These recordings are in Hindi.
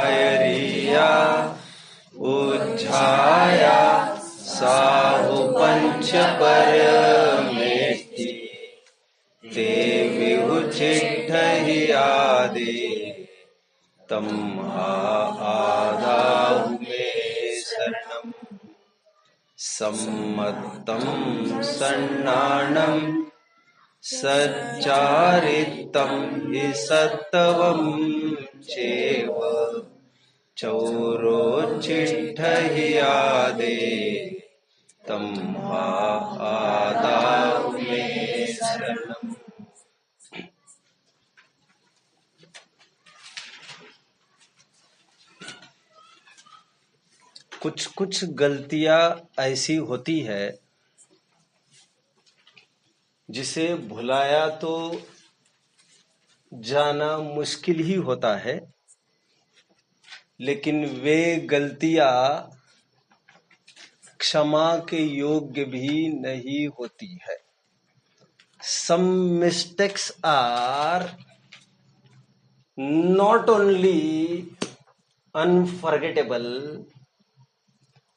आयरिया उज्झाया साहु पंच परमेति ते विहुचिट्ठहि आदे तम आदाहु मे शरणम सम्मतम सन्नाणम सच्चारितं हि सत्तवं चैव चौरोच्चिष्ठहि आदे तं आदाहु मे शरणम्। कुछ कुछ गलतियां ऐसी होती है जिसे भुलाया तो जाना मुश्किल ही होता है, लेकिन वे गलतियां क्षमा के योग्य भी नहीं होती है। Some mistakes are not only unforgettable,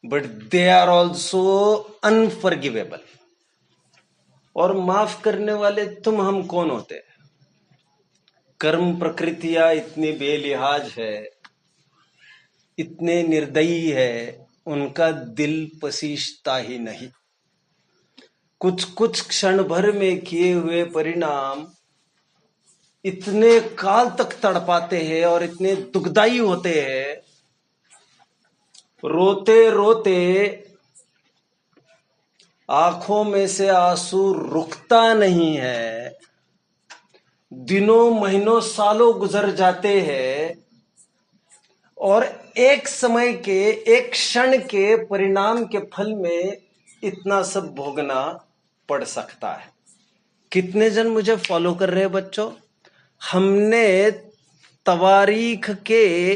but they are also unforgivable. और माफ करने वाले तुम हम कौन होते हैं? कर्म प्रकृतियां इतनी बेलिहाज है, इतने निर्दयी है, उनका दिल पसीजता ही नहीं। कुछ कुछ क्षण भर में किए हुए परिणाम इतने काल तक तड़पाते हैं और इतने दुखदायी होते हैं, रोते रोते आंखों में से आंसू रुकता नहीं है। दिनों महीनों सालों गुजर जाते हैं और एक समय के, एक क्षण के परिणाम के फल में इतना सब भोगना पड़ सकता है। कितने जन मुझे फॉलो कर रहे हैं बच्चों? हमने तवारीख के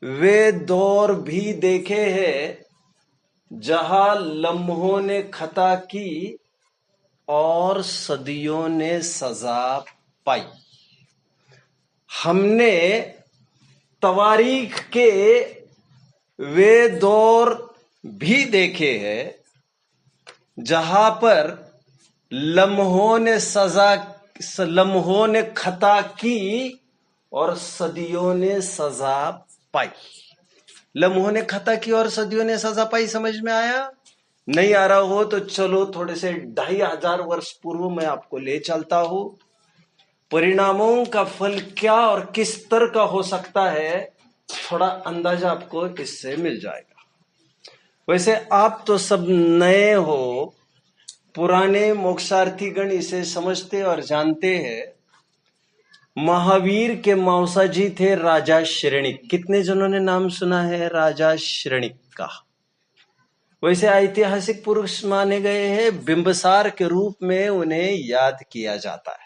वे दौर भी देखे हैं जहां लम्हों ने खता की और सदियों ने सजा पाई। हमने तवारीख के वे दौर भी देखे हैं जहां पर लम्हों ने खता की और सदियों ने सजा पाई। लम्हों ने खता की और सदियों ने सजा पाई, समझ में आया? नहीं आ रहा हो तो चलो थोड़े से 2500 वर्ष पूर्व मैं आपको ले चलता हूं। परिणामों का फल क्या और किस तरह का हो सकता है, थोड़ा अंदाजा आपको इससे मिल जाएगा। वैसे आप तो सब नए हो, पुराने मोक्षार्थी गण इसे समझते और जानते हैं। महावीर के मौसा जी थे राजा श्रेणिक। कितने जनों ने नाम सुना है राजा श्रेणिक का? वैसे ऐतिहासिक पुरुष माने गए हैं, बिंबसार के रूप में उन्हें याद किया जाता है।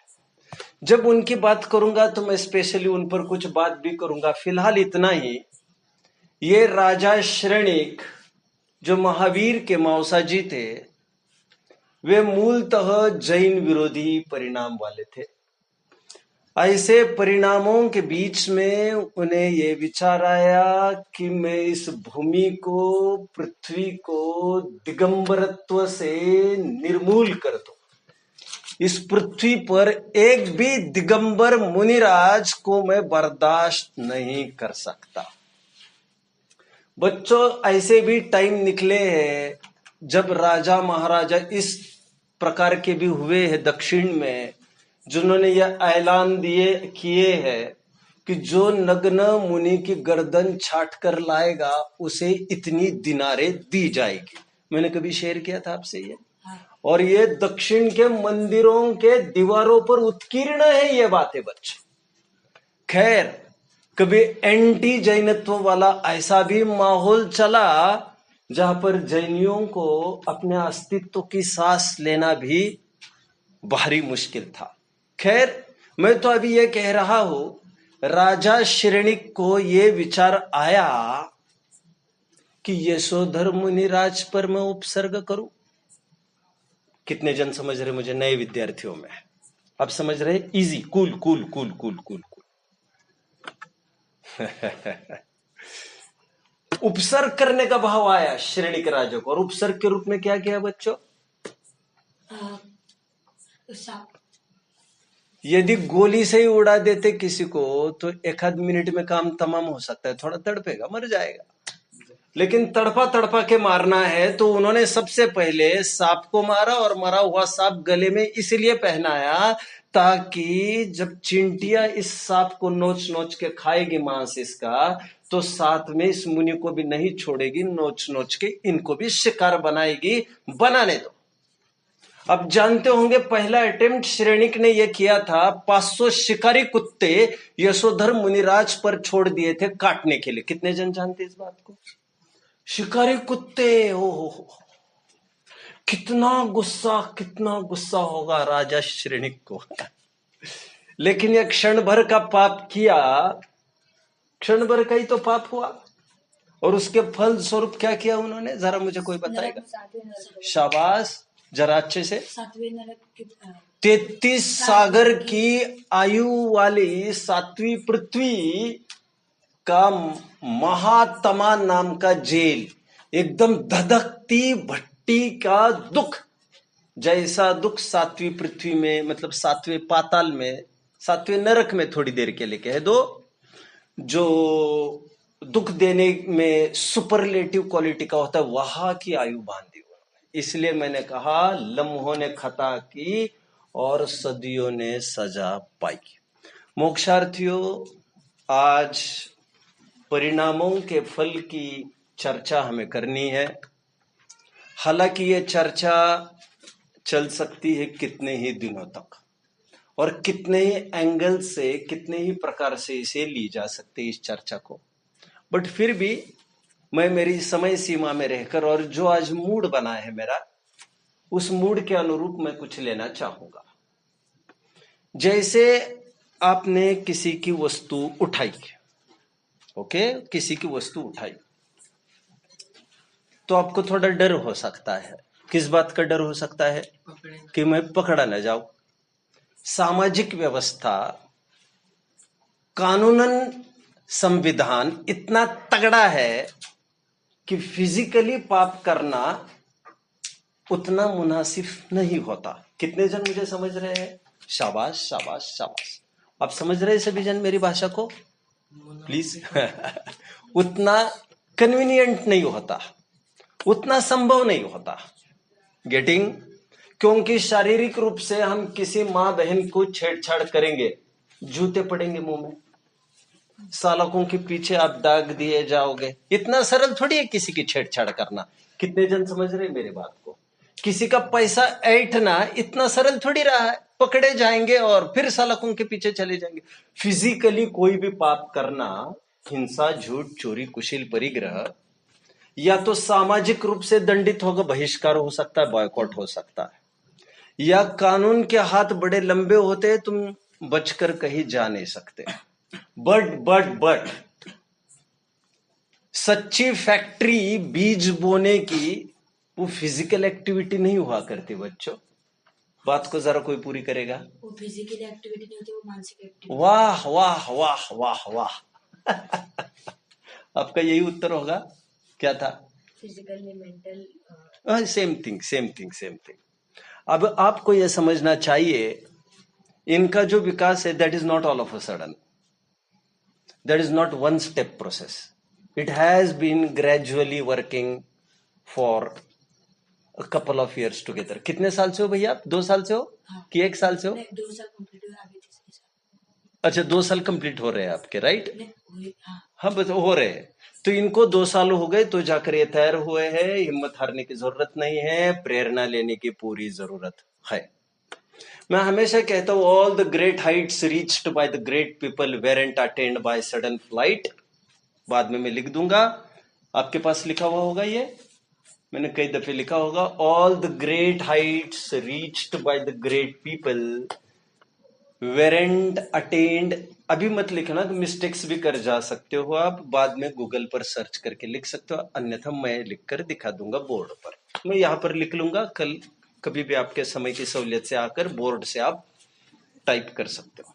जब उनकी बात करूंगा तो मैं स्पेशली उन पर कुछ बात भी करूंगा। फिलहाल इतना ही। ये राजा श्रेणिक जो महावीर के मौसा जी थे, वे मूलतः जैन विरोधी परिणाम वाले थे। ऐसे परिणामों के बीच में उन्हें यह विचार आया कि मैं इस भूमि को, पृथ्वी को दिगंबरत्व से निर्मूल कर दूं। इस पृथ्वी पर एक भी दिगंबर मुनिराज को मैं बर्दाश्त नहीं कर सकता। बच्चों, ऐसे भी टाइम निकले हैं जब राजा महाराजा इस प्रकार के भी हुए हैं दक्षिण में, जिन्होंने यह ऐलान किए हैं कि जो नग्न मुनि की गर्दन छाट कर लाएगा उसे इतनी दिनारे दी जाएगी। मैंने कभी शेयर किया था आपसे ये, और ये दक्षिण के मंदिरों के दीवारों पर उत्कीर्ण है ये बातें बच्चे। खैर, कभी एंटी जैनत्व वाला ऐसा भी माहौल चला जहां पर जैनियों को अपने अस्तित्व की सांस लेना भी भारी मुश्किल था। खैर, मैं तो अभी ये कह रहा हूं, राजा श्रेणिक को ये विचार आया कि यशोधर मुनिराज पर मैं उपसर्ग करूं। कितने जन समझ रहे मुझे? नए विद्यार्थियों में अब समझ रहे? Easy, cool cool cool cool cool cool. उपसर्ग करने का भाव आया श्रेणिक राजा को, और उपसर्ग के रूप में क्या किया बच्चों? यदि गोली से ही उड़ा देते किसी को तो एक आध मिनट में काम तमाम हो सकता है, थोड़ा तड़पेगा, मर जाएगा। लेकिन तड़पा तड़पा के मारना है तो उन्होंने सबसे पहले सांप को मारा, और मरा हुआ सांप गले में इसलिए पहनाया ताकि जब चिंटिया इस सांप को नोच नोच के खाएगी मांस इसका, तो साथ में इस मुनि को भी नहीं छोड़ेगी, नोच नोच के इनको भी शिकार बनाएगी। बनाने दो। अब जानते होंगे पहला अटेम्प्ट श्रेणिक ने यह किया था, 500 शिकारी कुत्ते यशोधर मुनिराज पर छोड़ दिए थे काटने के लिए। कितने जन जानते इस बात को? शिकारी कुत्ते, हो कितना गुस्सा होगा राजा श्रेणिक को। लेकिन यह क्षण भर का पाप किया, क्षण भर का ही तो पाप हुआ, और उसके फल स्वरूप क्या किया उन्होंने, जरा मुझे कोई बताएगा? शाबाश, जरा अच्छे से। 33 सागर की आयु वाली 7वीं पृथ्वी का महात्मा नाम का जेल, एकदम धधकती भट्टी का दुख, जैसा दुख 7वीं पृथ्वी में, मतलब 7वें पाताल में, 7वें नरक में थोड़ी देर के लिए कह दो, जो दुख देने में सुपरलेटिव क्वालिटी का होता है, वहां की आयु बांधी उन्होंने। इसलिए मैंने कहा लम्हों ने खता की और सदियों ने सजा पाई। मोक्षार्थियों, आज परिणामों के फल की चर्चा हमें करनी है। हालांकि ये चर्चा चल सकती है कितने ही दिनों तक, और कितने ही एंगल से, कितने ही प्रकार से इसे ली जा सकती है इस चर्चा को। बट फिर भी मैं मेरी समय सीमा में रहकर, और जो आज मूड बना है मेरा, उस मूड के अनुरूप मैं कुछ लेना चाहूंगा। जैसे आपने किसी की वस्तु उठाई, ओके, किसी की वस्तु उठाई, तो आपको थोड़ा डर हो सकता है। किस बात का डर हो सकता है? कि मैं पकड़ा न जाऊं। सामाजिक व्यवस्था, कानूनन संविधान इतना तगड़ा है कि फिजिकली पाप करना उतना मुनासिब नहीं होता। कितने जन मुझे समझ रहे हैं? शाबाश शाबाश शाबाश। आप समझ रहे हैं सभी जन मेरी भाषा को? प्लीज। उतना कन्वीनियंट नहीं होता, उतना संभव नहीं होता। गेटिंग? क्योंकि शारीरिक रूप से हम किसी मां बहन को छेड़छाड़ करेंगे, जूते पड़ेंगे मुंह में, सालकों के पीछे आप दाग दिए जाओगे। इतना सरल थोड़ी है किसी की छेड़छाड़ करना। कितने जन समझ रहे मेरी बात को? किसी का पैसा ऐंठना इतना सरल थोड़ी रहा है। पकड़े जाएंगे और फिर सालकों के पीछे चले जाएंगे। फिजिकली कोई भी पाप करना, हिंसा, झूठ, चोरी, कुशील, परिग्रह, या तो सामाजिक रूप से दंडित होगा, बहिष्कार हो सकता है, बॉयकॉट हो सकता है, या कानून के हाथ बड़े लंबे होते हैं, तुम बचकर कहीं जा नहीं सकते। बट सच्ची फैक्ट्री बीज बोने की वो फिजिकल एक्टिविटी नहीं हुआ करती बच्चों। बात को जरा कोई पूरी करेगा? वो फिजिकल एक्टिविटी नहीं होती, वो मानसिक एक्टिविटी। वाह वाह वाह वाह वाह। आपका यही उत्तर होगा। क्या था? Physical mental. Same thing. अब आपको यह समझना चाहिए, इनका जो विकास है, that is not all of a sudden, that is not one step process. It has been gradually working for a couple of years together. कितने साल से हो भैया आप? 2 साल से हो? हाँ। कि 1 साल से हो? 2 साल कंप्लीट हुए, आगे 3 साल। अच्छा, 2 साल कंप्लीट हो रहे हैं आपके, राइट? हाँ, हाँ, बस हो रहे हैं। तो इनको 2 साल हो गए, तो जाकर ये तैयार हुए हैं। हिम्मत हारने की जरूरत नहीं है, प्रेरणा लेने की पूरी जरूरत है। मैं हमेशा कहता हूं, all the great Heights reached by the great people वेरेंट attend by sudden flight. बाद में मैं लिख दूंगा, आपके पास लिखा हुआ होगा, ये मैंने कई दफे लिखा होगा। All the great Heights reached by the great people वेरेंट attend. अभी मत लिखना, तो मिस्टेक्स भी कर जा सकते हो आप, बाद में गूगल पर सर्च करके लिख सकते हो, अन्यथा मैं लिखकर दिखा दूंगा बोर्ड पर। मैं यहां पर लिख लूंगा, कल कभी भी आपके समय की सहूलियत से आकर बोर्ड से आप टाइप कर सकते हो।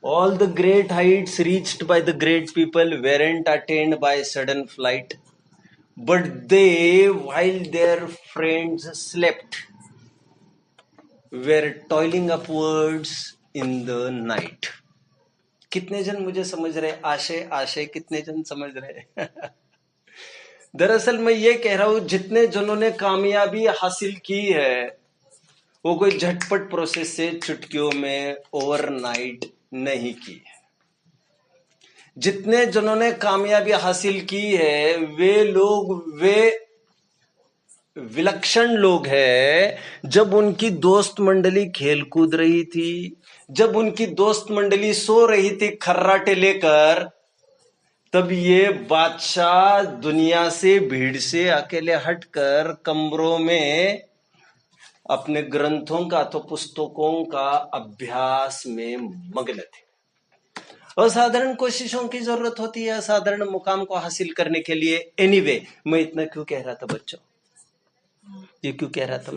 All the great heights reached by the great people weren't attained by sudden flight, but they, while their friends slept, were toiling upwards in the night. कितने जन मुझे समझ रहे? आशय आशय कितने जन समझ रहे? दरअसल मैं ये कह रहा हूं, जितने जनों ने कामयाबी हासिल की है वो कोई झटपट प्रोसेस से चुटकियों में ओवरनाइट नहीं की है। जितने जनों ने कामयाबी हासिल की है वे विलक्षण लोग हैं। जब उनकी दोस्त मंडली खेल कूद रही थी, जब उनकी दोस्त मंडली सो रही थी खर्राटे लेकर, तब ये बादशाह दुनिया से, भीड़ से अकेले हटकर कमरों में अपने ग्रंथों का तो पुस्तकों का अभ्यास में मग्न थे। असाधारण कोशिशों की जरूरत होती है असाधारण मुकाम को हासिल करने के लिए। एनीवे, मैं इतना क्यों कह रहा था बच्चों? ये क्यों कह रहा था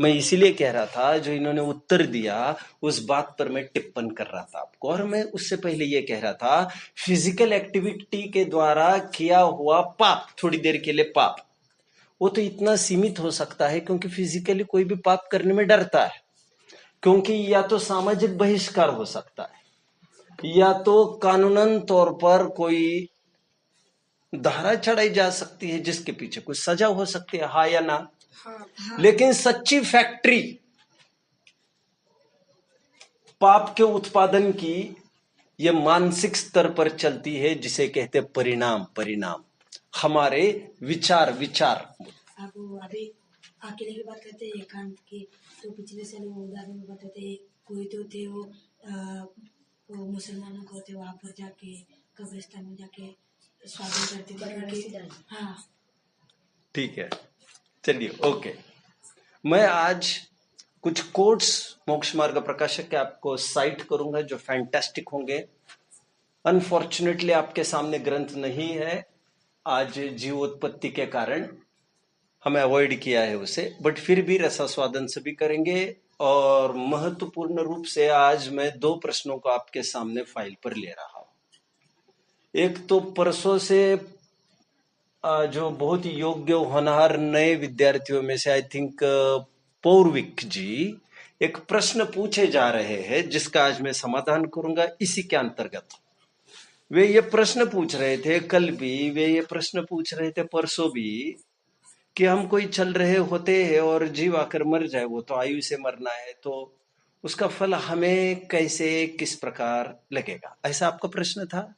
मैं इसीलिए कह रहा था, जो इन्होंने उत्तर दिया उस बात पर मैं टिप्पण कर रहा था आपको। और मैं उससे पहले ये कह रहा था, फिजिकल एक्टिविटी के द्वारा किया हुआ पाप, थोड़ी देर के लिए पाप, वो तो इतना सीमित हो सकता है क्योंकि फिजिकली कोई भी पाप करने में डरता है, क्योंकि या तो सामाजिक बहिष्कार हो सकता है या तो कानूनन तौर पर कोई धारा चढ़ाई जा सकती है जिसके पीछे कुछ सजा हो सकती है, हाँ या ना? हाँ। लेकिन सच्ची फैक्ट्री पाप के उत्पादन की ये मानसिक स्तर पर चलती है, जिसे कहते हैं परिणाम हमारे विचार। आप अभी अकेले की बात करते हैं एकांत की, तो पिछले साल वो उदाहरण में बताते कोई तो थे वो मुसलमानों को थे वहां पर जाके कब्रिस्तान में जाके स्वागत करते थे। हाँ ठीक है, चलिए ओके। मैं आज कुछ कोट्स मोक्ष मार्ग प्रकाशक के आपको साइट करूंगा जो फैंटास्टिक होंगे। अनफॉर्चुनेटली आपके सामने ग्रंथ नहीं है आज, जीवोत्पत्ति के कारण हमें अवॉइड किया है उसे, बट फिर भी रसास्वादन से भी करेंगे। और महत्वपूर्ण रूप से आज मैं 2 प्रश्नों को आपके सामने फाइल पर ले रहा हूं। एक तो परसों से जो बहुत ही योग्य होनहार नए विद्यार्थियों में से आई थिंक पौर्विक जी एक प्रश्न पूछे जा रहे हैं जिसका आज मैं समाधान करूंगा इसी के अंतर्गत। वे ये प्रश्न पूछ रहे थे कल भी, वे ये प्रश्न पूछ रहे थे परसों भी, कि हम कोई चल रहे होते हैं और जीव आकर मर जाए, वो तो आयु से मरना है, तो उसका फल हमें कैसे, किस प्रकार लगेगा? ऐसा आपका प्रश्न था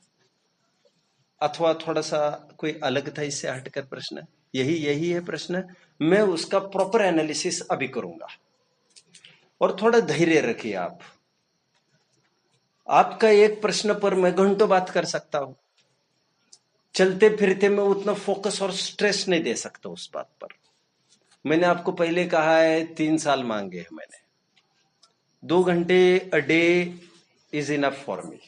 अथवा थोड़ा सा कोई अलग था इससे हटकर प्रश्न? यही है प्रश्न। मैं उसका प्रॉपर एनालिसिस अभी करूंगा। और थोड़ा धैर्य रखिए आप। आपका एक प्रश्न पर मैं घंटों बात कर सकता हूं। चलते फिरते मैं उतना फोकस और स्ट्रेस नहीं दे सकता उस बात पर। मैंने आपको पहले कहा है 3 साल मांगे हैं मैंने। 2 घंटे a day is enough for me.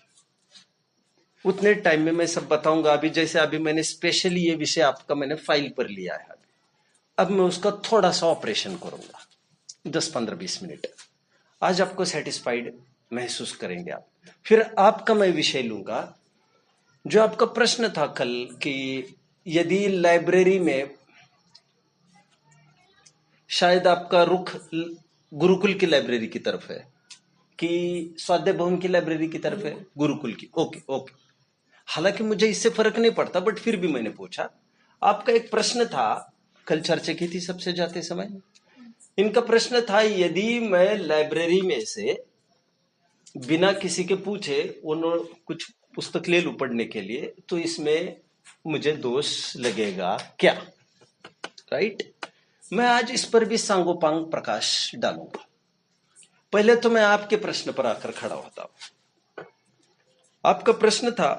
उतने टाइम में मैं सब बताऊंगा। अभी जैसे अभी मैंने स्पेशली ये विषय आपका मैंने फाइल पर लिया है, अब मैं उसका थोड़ा सा ऑपरेशन करूंगा 10-15-20 मिनट। आज आपको सेटिस्फाइड महसूस करेंगे आप। फिर आपका मैं विषय लूंगा जो आपका प्रश्न था कल, कि यदि लाइब्रेरी में शायद आपका रुख गुरुकुल की लाइब्रेरी की तरफ है कि स्वाध्याय भवन की लाइब्रेरी की तरफ है? गुरुकुल की। ओके। हालांकि मुझे इससे फर्क नहीं पड़ता, बट फिर भी मैंने पूछा। आपका एक प्रश्न था, कल चर्चा की थी सबसे जाते समय। इनका प्रश्न था, यदि मैं लाइब्रेरी में से बिना किसी के पूछे उन्होंने कुछ पुस्तक ले लूं पढ़ने के लिए, तो इसमें मुझे दोष लगेगा क्या? राइट? मैं आज इस पर भी सांगोपांग प्रकाश डालूंगा। पहले तो मैं आपके प्रश्न पर आकर खड़ा होता हूं। आपका प्रश्न था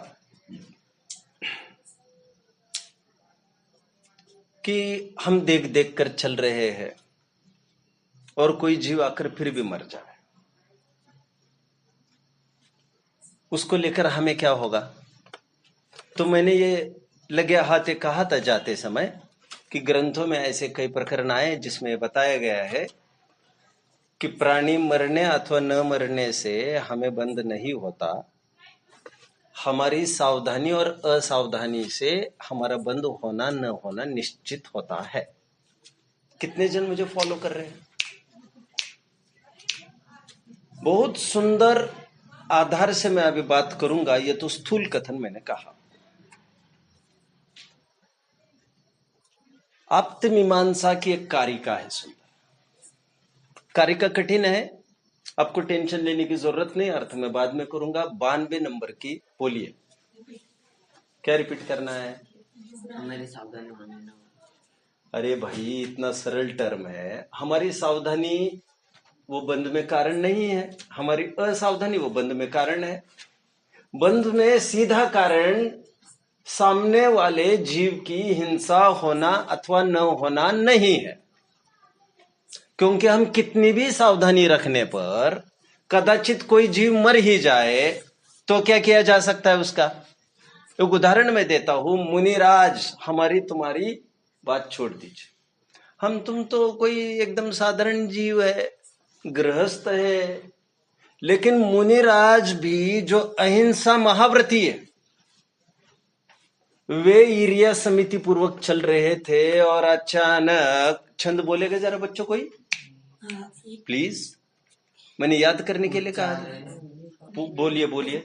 कि हम देख देख कर चल रहे हैं और कोई जीव आकर फिर भी मर जाए, उसको लेकर हमें क्या होगा? तो मैंने ये लगे हाथे कहा था जाते समय कि ग्रंथों में ऐसे कई प्रकरण आए जिसमें बताया गया है कि प्राणी मरने अथवा न मरने से हमें बंध नहीं होता, हमारी सावधानी और असावधानी से हमारा बंद होना न होना निश्चित होता है। कितने जन मुझे फॉलो कर रहे हैं? बहुत सुंदर आधार से मैं अभी बात करूंगा। ये तो स्थूल कथन मैंने कहा। आप्त मीमांसा की एक कारिका है सुंदर। कारिका कठिन है, आपको टेंशन लेने की जरूरत नहीं, अर्थ मैं बाद में करूंगा। 92 नंबर की बोलिए। क्या रिपीट करना है? हमारी सावधानी मानना। अरे भाई, इतना सरल टर्म है। हमारी सावधानी वो बंध में कारण नहीं है, हमारी असावधानी वो बंध में कारण है। बंध में सीधा कारण सामने वाले जीव की हिंसा होना अथवा न होना नहीं है, क्योंकि हम कितनी भी सावधानी रखने पर कदाचित कोई जीव मर ही जाए तो क्या किया जा सकता है उसका? एक उदाहरण मैं देता हूं। मुनिराज, हमारी तुम्हारी बात छोड़ दीजिए, हम तुम तो कोई एकदम साधारण जीव है, गृहस्थ है, लेकिन मुनिराज भी जो अहिंसा महाव्रती है, वे ईर्ष्या समिति पूर्वक चल रहे थे और अचानक, छंद बोलेगा जरा बच्चों कोई प्लीज, मैंने याद करने के लिए कहा है। बोलिए बोलिए।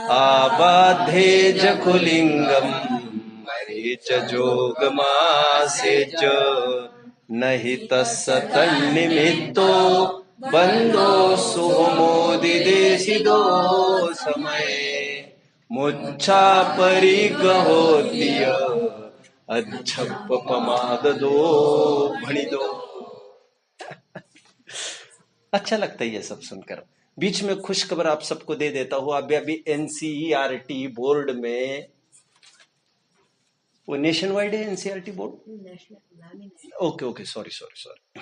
आबाधे जखुलिंगम मरीच जोगमासे च नहि तत्सतन्निमित्तो बंधो सुमोदिदेशिदो समय मुच्छा परिगहोतिय अच्छप पमाद दो भणी दो। अच्छा लगता है ये सब सुनकर। बीच में खुशखबर आप सबको दे देता हूं। अभी एनसीईआरटी बोर्ड में, वो नेशन वाइड है एनसीईआरटी बोर्ड। ओके सॉरी,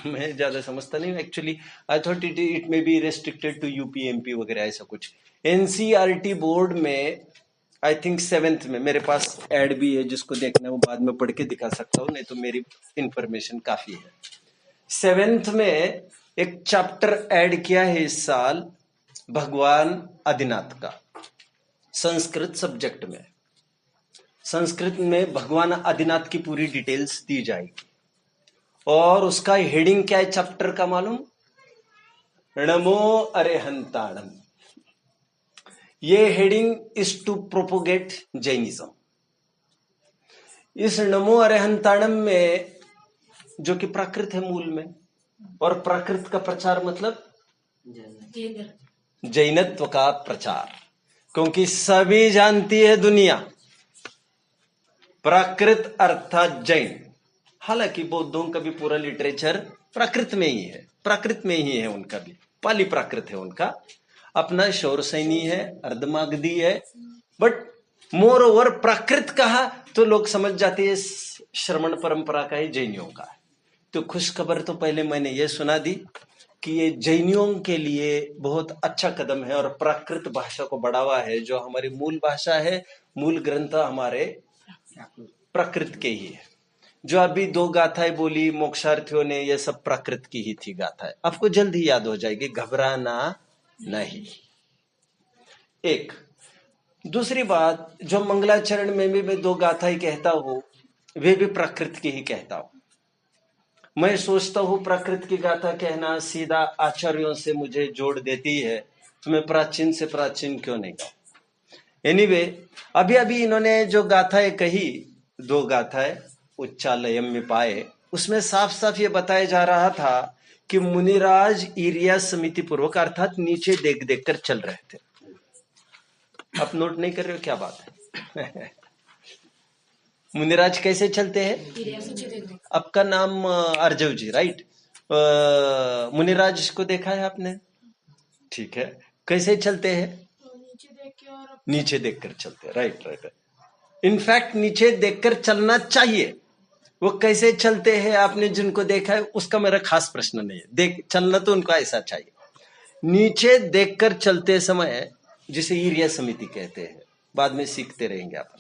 मैं ज्यादा समझता नहीं actually. I thought it may be restricted to UP MP वगैरह, ऐसा कुछ। एनसीईआरटी बोर्ड में आई थिंक 7th में, मेरे पास एड भी है, जिसको देखना है वो बाद में पढ़ के दिखा सकता हूं, नहीं तो मेरी इंफॉर्मेशन काफी है। 7th में एक चैप्टर ऐड किया है इस साल, भगवान आदिनाथ का, संस्कृत सब्जेक्ट में। संस्कृत में भगवान आदिनाथ की पूरी डिटेल्स दी जाएगी, और उसका हेडिंग क्या है चैप्टर का मालूम? नमो अरिहंताणम। ये heading is to propagate Jainism. इस नमो अरिहंताणम में, जो कि प्राकृत है मूल में, और प्राकृत का प्रचार मतलब जैनत्व का प्रचार, क्योंकि सभी जानती है दुनिया प्राकृत अर्थात जैन। हालांकि बौद्धों का भी पूरा लिटरेचर प्राकृत में ही है, प्राकृत में ही है उनका भी, पाली प्राकृत है उनका, अपना शौरसैनी है, अर्धमागधी है, बट मोर ओवर प्राकृत कहा तो लोग समझ जाते हैं श्रमण परंपरा का है, जैनियों का है। तो खुशखबर तो पहले मैंने ये सुना दी कि ये जैनियों के लिए बहुत अच्छा कदम है और प्राकृत भाषा को बढ़ावा है, जो हमारी मूल भाषा है, मूल ग्रंथ हमारे प्राकृत के ही है। जो अभी 2 गाथाएं बोली मोक्षार्थियों ने, ये सब प्राकृत की ही थी गाथाएं, आपको जल्द ही याद हो जाएगी, घबराना नहीं। एक दूसरी बात, जो मंगलाचरण में भी मैं 2 गाथाएं कहता हूं, वे भी प्राकृत की ही कहता हूं। मैं सोचता हूं प्राकृत की गाथा कहना सीधा आचार्यों से मुझे जोड़ देती है, तो मैं प्राचीन से प्राचीन क्यों नहीं कहूं। एनीवे, अभी इन्होंने जो गाथाएं कही, 2 गाथाएं उच्चालयम में पाए, उसमें साफ साफ ये बताया जा रहा था कि मुनिराज ईर्ष्या समिति पूर्वक, अर्थात नीचे देख देख कर चल रहे थे। आप नोट नहीं कर रहे हो क्या बात है? मुनिराज कैसे चलते हैं? आपका नाम अर्जव जी, राइट? मुनिराज को देखा है आपने? ठीक है। कैसे चलते हैं? नीचे देखकर चलते हैं, राइट। इनफैक्ट नीचे देखकर चलना चाहिए। वो कैसे चलते हैं आपने जिनको देखा है, उसका मेरा खास प्रश्न नहीं है, चलना तो उनको ऐसा चाहिए। नीचे देखकर चलते समय, जिसे ईर्ष्या समिति कहते हैं, बाद में सीखते रहेंगे आप।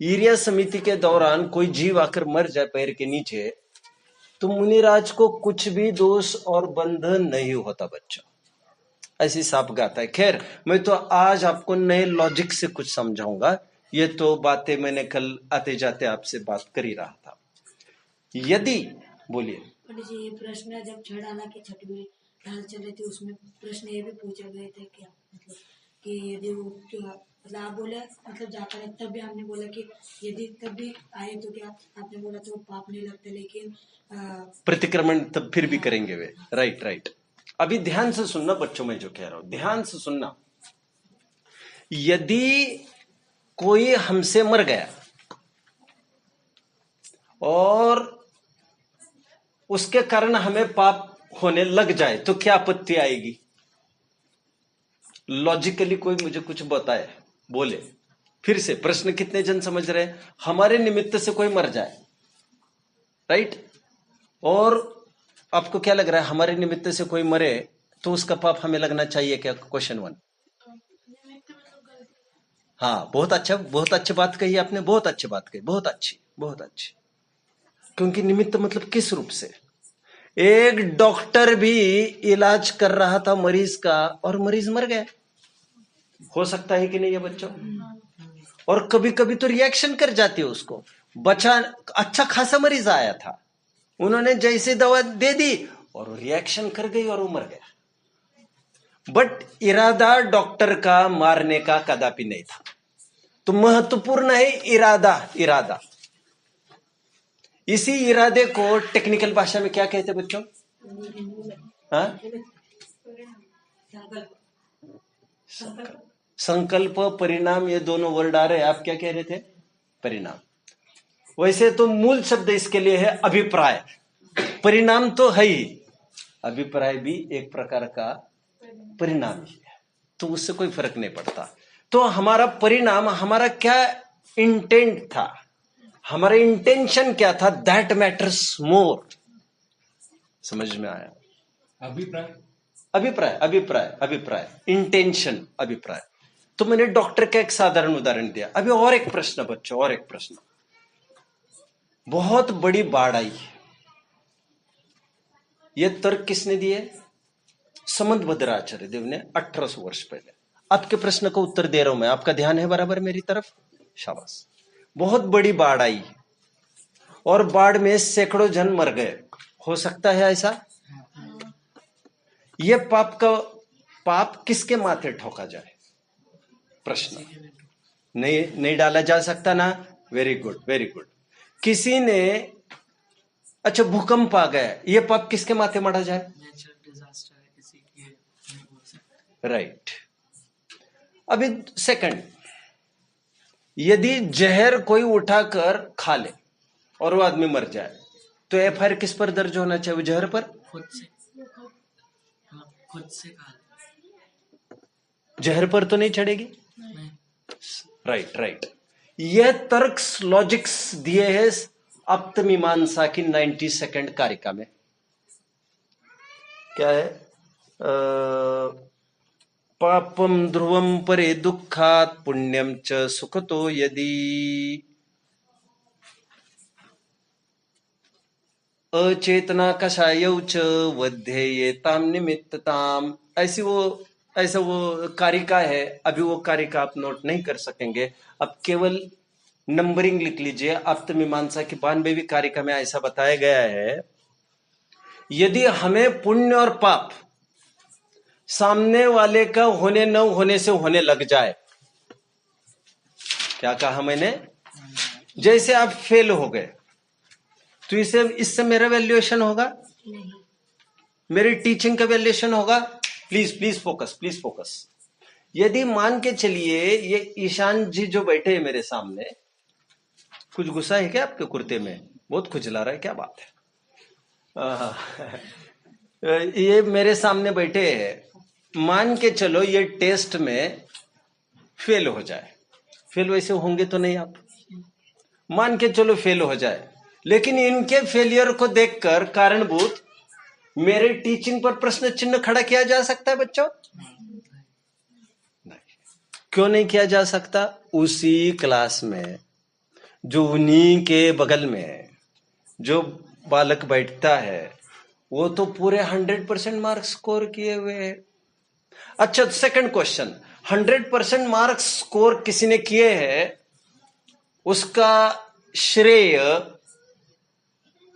ईर्या समिति के दौरान कोई जीव आकर मर जाए पैर के नीचे, तो मुनिराज को कुछ भी दोष और बंधन नहीं होता बच्चों, ऐसी साफ गाता है। खैर, मैं तो आज आपको नए लॉजिक से कुछ समझाऊंगा, ये तो बातें मैंने कल आते जाते आपसे बात कर ही रहा था। यदि बोलिए। पंडित जी, ये प्रश्न जब छठ आना की छठवीं ढाल चल रही थी, उसमें प्रश्न ये भी पूछा गया था क्या, मतलब कि यदि वो क्या, मतलब आप बोले मतलब जाता है, तब भी हमने बोला कि यदि तब भी आए तो क्या, आपने बोला तो पाप नहीं लगता, लेकिन प्रतिक्रमण तब फिर भी करेंगे वे। Right right. अभी ध्यान से सुनना बच्चों, मैं जो कह रहा हूं ध्यान से सुनना। यदि कोई हमसे मर गया और उसके कारण हमें पाप होने लग जाए तो क्या आपत्ति आएगी? लॉजिकली कोई मुझे कुछ बताए, बोले। फिर से प्रश्न कितने जन समझ रहे हैं? हमारे निमित्त से कोई मर जाए, राइट, और आपको क्या लग रहा है, हमारे निमित्त से कोई मरे तो उसका पाप हमें लगना चाहिए क्या? क्वेश्चन 1। हाँ, बहुत अच्छा, बहुत अच्छी बात कही आपने, बहुत अच्छी बात कही, बहुत अच्छी, बहुत अच्छी। क्योंकि निमित्त मतलब किस रूप से? एक डॉक्टर भी इलाज कर रहा था मरीज का और मरीज मर गया, हो सकता है कि नहीं है बच्चों? और कभी कभी तो रिएक्शन कर जाती है उसको। बचा अच्छा खासा मरीज आया था, उन्होंने जैसे दवा दे दी और वो रिएक्शन कर गई और वो मर गया। बट इरादा डॉक्टर का मारने का कदापि नहीं था। तो महत्वपूर्ण है इरादा। इरादा, इसी इरादे को टेक्निकल भाषा में क्या कहते हैं बच्चों? हाँ? संकल्प, परिणाम, ये दोनों वर्ड आ रहे हैं। आप क्या कह रहे थे? परिणाम। वैसे तो मूल शब्द इसके लिए है अभिप्राय। परिणाम तो है ही, अभिप्राय भी एक प्रकार का परिणाम ही है, तो उससे कोई फर्क नहीं पड़ता। तो हमारा परिणाम, हमारा क्या इंटेंट था, हमारा इंटेंशन क्या था, दैट मैटर्स मोर। समझ में आया? अभिप्राय, अभिप्राय, अभिप्राय, अभिप्राय, इंटेंशन, अभिप्राय। तो मैंने डॉक्टर का एक साधारण उदाहरण दिया। अभी और एक प्रश्न बच्चों, और एक प्रश्न। बहुत बड़ी बाढ़ आई, यह तर्क किसने दिए? समंतभद्राचार्य देव ने 1800 वर्ष पहले। आपके प्रश्न का उत्तर दे रहा हूं मैं, आपका ध्यान है बराबर मेरी तरफ? शाबाश। बहुत बड़ी बाढ़ आई और बाढ़ में सैकड़ों जन मर गए, हो सकता है ऐसा? यह पाप किसके माथे ठोका जाए? प्रश्न नहीं डाला जा सकता ना? Very good, very good. किसी ने, अच्छा भूकंप आ गया, यह पाप किसके माथे मढ़ा जाए? नेचुरल डिजास्टर है किसी की, नहीं बोल सकते। राइट। अभी सेकंड, यदि जहर कोई उठाकर खा ले और वो आदमी मर जाए, तो एफआईआर किस पर दर्ज होना चाहिए? वो जहर पर? खुद से, हाँ, खुद से खा जहर पर तो नहीं चढ़ेगी। नहीं। Right right. यह तर्क लॉजिक्स दिए हैं अप्तमीमांसा की 92nd कारिका में। क्या है? पापम ध्रुवम परे दुखात पुण्यम च सुखतो यदि अचेतना कषायौ च वध्येयेताम निमित्तताम। ऐसा वो कारिका है। अभी वो कारिका आप नोट नहीं कर सकेंगे, अब केवल नंबरिंग लिख लीजिए। अप्तमीमांसा की 92वीं कारिका में ऐसा बताया गया है, यदि हमें पुण्य और पाप सामने वाले का होने न होने से होने लग जाए, क्या कहा मैंने? जैसे आप फेल हो गए तो इससे मेरा वैल्यूएशन होगा नहीं, मेरी टीचिंग का वैल्यूएशन होगा? Please focus, please focus. यदि मान के चलिए ये ईशान जी जो बैठे हैं मेरे सामने, कुछ गुस्सा है क्या आपके कुर्ते में? बहुत खुजला रहा है, क्या बात है? ये मेरे सामने बैठे हैं, मान के चलो ये टेस्ट में फेल हो जाए। फेल वैसे होंगे तो नहीं आप, मान के चलो फेल हो जाए, लेकिन इनके फेलियर को देखकर कारणभूत मेरे टीचिंग पर प्रश्न चिन्ह खड़ा किया जा सकता है बच्चों? नहीं। क्यों नहीं किया जा सकता? उसी क्लास में जो उन्हीं के बगल में जो बालक बैठता है वो तो पूरे 100% मार्क्स स्कोर किए हुए हैं। अच्छा, सेकंड क्वेश्चन, 100% मार्क्स स्कोर किसी ने किए हैं, उसका श्रेय,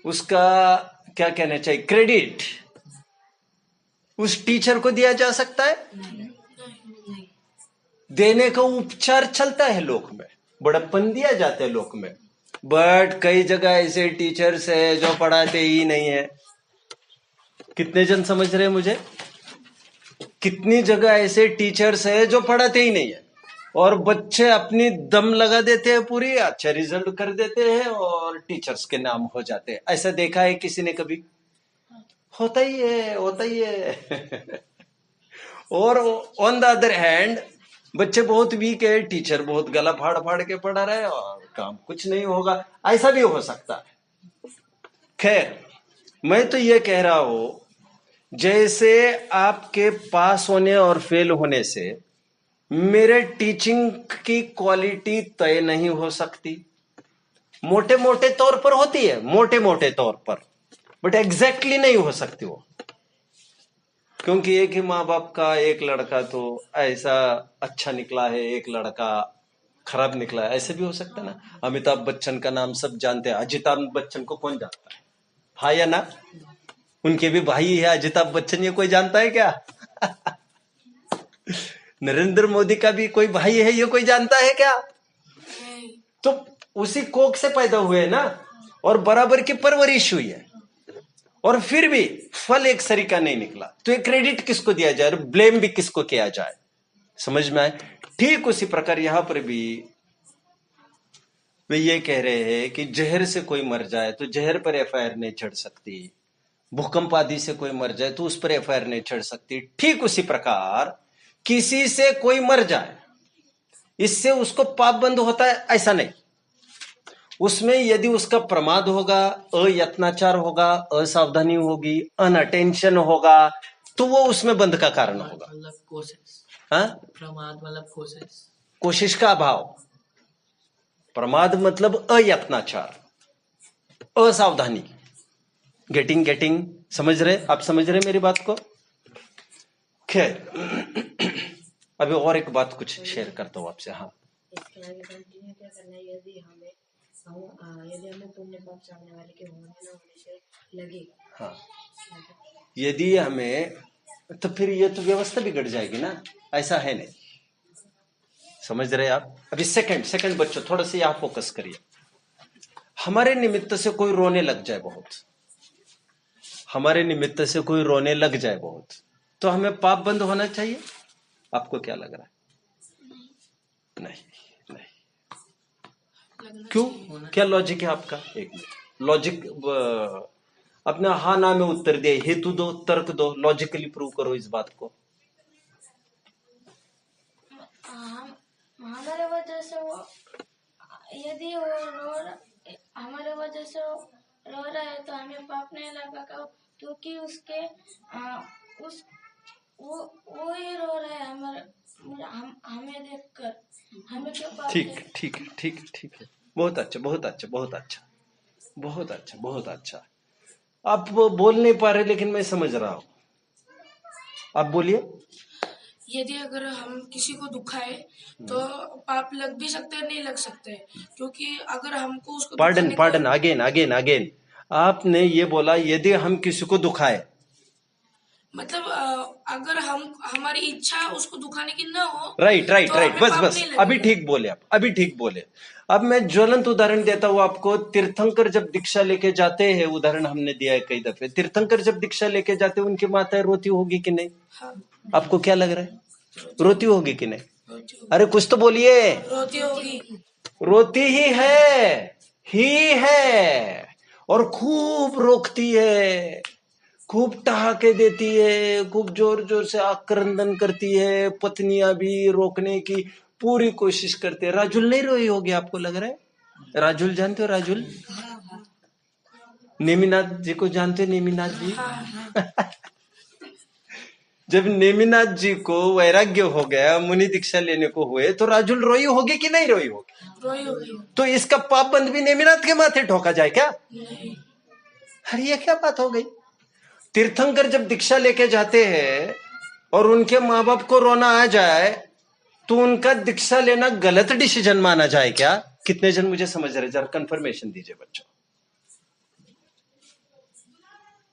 उसका क्या कहना चाहिए, क्रेडिट उस टीचर को दिया जा सकता है? देने का उपचार चलता है लोक में, बड़प्पन दिया जाता है लोक में, बट कई जगह ऐसे टीचर्स है जो पढ़ाते ही नहीं है। कितने जन समझ रहे हैं मुझे? कितनी जगह ऐसे टीचर्स है जो पढ़ाते ही नहीं है और बच्चे अपनी दम लगा देते हैं, पूरी अच्छा रिजल्ट कर देते हैं और टीचर्स के नाम हो जाते हैं। ऐसा देखा है किसी ने कभी? होता ही है, होता ही है। और ऑन द अदर हैंड बच्चे बहुत वीक है, टीचर बहुत गला फाड़ फाड़ के पढ़ा रहे हैं और काम कुछ नहीं होगा, ऐसा भी हो सकता है। खैर, मैं तो ये कह रहा हूं, जैसे आपके पास होने और फेल होने से मेरे टीचिंग की क्वालिटी तय नहीं हो सकती। मोटे मोटे तौर पर होती है, मोटे मोटे तौर पर, बट एग्जैक्टली नहीं हो सकती वो, क्योंकि एक ही माँ बाप का एक लड़का तो ऐसा अच्छा निकला है, एक लड़का खराब निकला है, ऐसे भी हो सकता है ना। अमिताभ बच्चन का नाम सब जानते हैं, अमिताभ बच्चन को कौन जानता है? हाँ या ना? उनके भी भाई है अमिताभ बच्चन, ये कोई जानता है क्या? नरेंद्र मोदी का भी कोई भाई है, ये कोई जानता है क्या? तो उसी कोख से पैदा हुए ना, और बराबर की परवरिश हुई है, और फिर भी फल एक सरी का नहीं निकला, तो ये क्रेडिट किसको दिया जाए और ब्लेम भी किसको किया जाए? समझ में आए? ठीक उसी प्रकार यहां पर भी वे ये कह रहे हैं कि जहर से कोई मर जाए तो जहर पर एफआईआर नहीं चढ़ सकती, भूकंप आदि से कोई मर जाए तो उस पर एफआईआर नहीं चढ़ सकती। ठीक उसी प्रकार किसी से कोई मर जाए, इससे उसको पाप बंद होता है ऐसा नहीं। उसमें यदि उसका प्रमाद होगा, अयत्नाचार होगा, असावधानी होगी, अनअटेंशन होगा, तो वो उसमें बंद का कारण होगा। मतलब कोशिश, हाँ, प्रमाद मतलब कोशिश, कोशिश का अभाव। प्रमाद मतलब अयत्नाचार, असावधानी, गेटिंग समझ रहे? आप समझ रहे मेरी बात को? खैर, अभी और एक बात कुछ शेयर करता हूं आपसे। हाँ, इसके आगे कंटिन्यू क्या करना है? यदि हमें पुण्य पाप सामने वाले के होने न होने से लगेगा, हाँ, यदि हमें, तो फिर ये तो व्यवस्था बिगड़ जाएगी ना, ऐसा है नहीं। समझ रहे आप? अभी सेकंड बच्चों, थोड़ा सा यहां फोकस करिए। हमारे निमित्त से कोई रोने लग जाए बहुत, हमारे निमित्त से कोई रोने लग जाए बहुत, तो हमें पाप बंद होना चाहिए? आपको क्या लग रहा है? नहीं। क्यों? क्या लॉजिक है आपका? एक मिनट, लॉजिक अपने हाँ ना में उत्तर दिए, हेतु दो, तर्क दो, लॉजिकली प्रूव करो इस बात को। हमारे वजह से वो, यदि वो हमारे वजह से रो रहा है तो हमें पाप नहीं लगेगा, क्योंकि उसके वो ही रो रहा है हमें देखकर, हमें क्यों पाप? ठीक है, बहुत अच्छा। आप बोल नहीं पा रहे, लेकिन मैं समझ रहा हूं, आप बोलिए। यदि अगर हम किसी को दुखाए तो पाप लग भी सकते हैं, नहीं लग सकते, क्योंकि अगर हमको उसको पार्डन, अगेन आपने ये बोला यदि हम किसी को दुखाए, मतलब अगर हमारी इच्छा उसको दुखाने की ना हो, राइट, तो हमें पाप बस नहीं लगेगा। अभी ठीक बोले। अब मैं ज्वलंत उदाहरण देता हूं आपको। तीर्थंकर जब दीक्षा लेके जाते हैं, उदाहरण हमने दिया है कई दफे, तीर्थंकर जब दीक्षा लेके जाते हैं, उनकी माताएं रोती होगी कि नहीं? हाँ, आपको क्या लग रहा है, रोती होगी कि नहीं? रोती होगी। अरे कुछ तो बोलिए। रोती होगी। रोती ही है, और खूब रोकती है, खूब ठहाके देती है, खूब जोर जोर से आक्रंदन करती है, पत्नियां भी रोकने की पूरी कोशिश करते हैं। राजुल नहीं रोई होगी, आपको लग रहा है? राजुल जानते हो? राजुल नेमिनाथ जी को जानते हो? नेमिनाथ जी जब नेमिनाथ जी को वैराग्य हो गया, मुनि दीक्षा लेने को हुए, तो राजुल रोई होगी कि नहीं रोई होगी? रोई होगी। तो इसका पाप बंद भी नेमिनाथ के माथे ठोका जाए क्या? नहीं, अरे ये क्या बात हो गई? तीर्थंकर जब दीक्षा लेके जाते हैं और उनके माँ बाप को रोना आ जाए तो उनका दीक्षा लेना गलत डिसीजन माना जाए क्या? कितने जन मुझे समझ रहे, जरा कंफर्मेशन दीजिए बच्चों।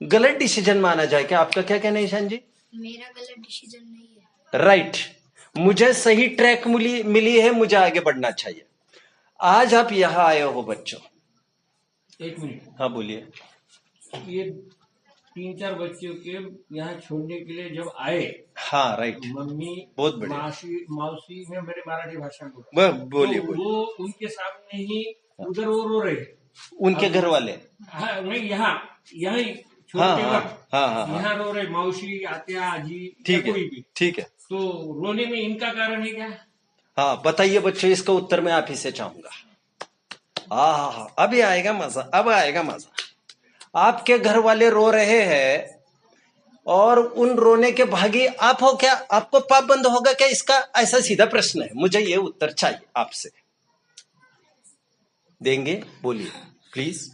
गलत डिसीजन माना जाए क्या? आपका क्या कहना है ईशान जी? मेरा गलत डिसीजन नहीं है। राइट, मुझे सही ट्रैक मिली है, मुझे आगे बढ़ना चाहिए। आज आप यहां आए हो बच्चों। एक मिनट, हाँ बोलिए। ये 3-4 बच्चों के यहाँ छोड़ने के लिए जब आए, हाँ राइट, मम्मी बहुत बढ़िया। मौसी में मेरे मराठी भाषा में बोलिए तो बोलिए। वो उनके सामने ही उधर वो रो रहे, उनके घर वाले? हाँ नहीं, यहाँ ही छोड़ हाँ के हाँ वक्त हाँ हाँ हाँ, यहाँ रो रहे, मौसी आत्या आजी या ठीक कोई है भी। ठीक है। तो रोने में इनका कारण है क्या? हाँ बताइए बच्चों, इसका उत्तर मैं आप ही से चाहूंगा। हाँ हाँ हाँ, अभी आएगा मजा, अब आएगा मजा। आपके घर वाले रो रहे हैं और उन रोने के भागी आप हो क्या? आपको पाप बंद होगा क्या? इसका ऐसा सीधा प्रश्न है, मुझे ये उत्तर चाहिए आपसे। देंगे? बोलिए प्लीज।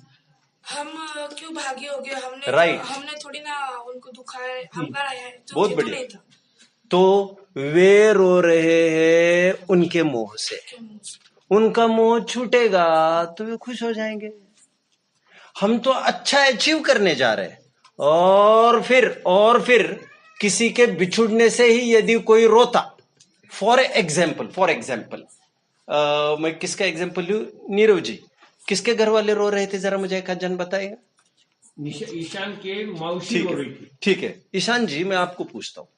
हम क्यों भागे हो गए? हमने Right. हमने थोड़ी ना उनको दुखाया, हम घर आए हैं तो बहुत ये तो बढ़िया। नहीं था। तो वे रो रहे हैं उनके मोह से, क्यों मुंह से? उनका मोह छूटेगा तो वे खुश हो जाएंगे। हम तो अच्छा अचीव करने जा रहे हैं और फिर किसी के बिछुड़ने से ही यदि कोई रोता, फॉर एग्जाम्पल मैं किसका एग्जाम्पल लूं? नीरव जी, किसके घर वाले रो रहे थे, जरा मुझे एक जन बताएगा। ईशान के मौसी ठीक रो है रही थी। ठीक है, ईशान जी मैं आपको पूछता हूँ,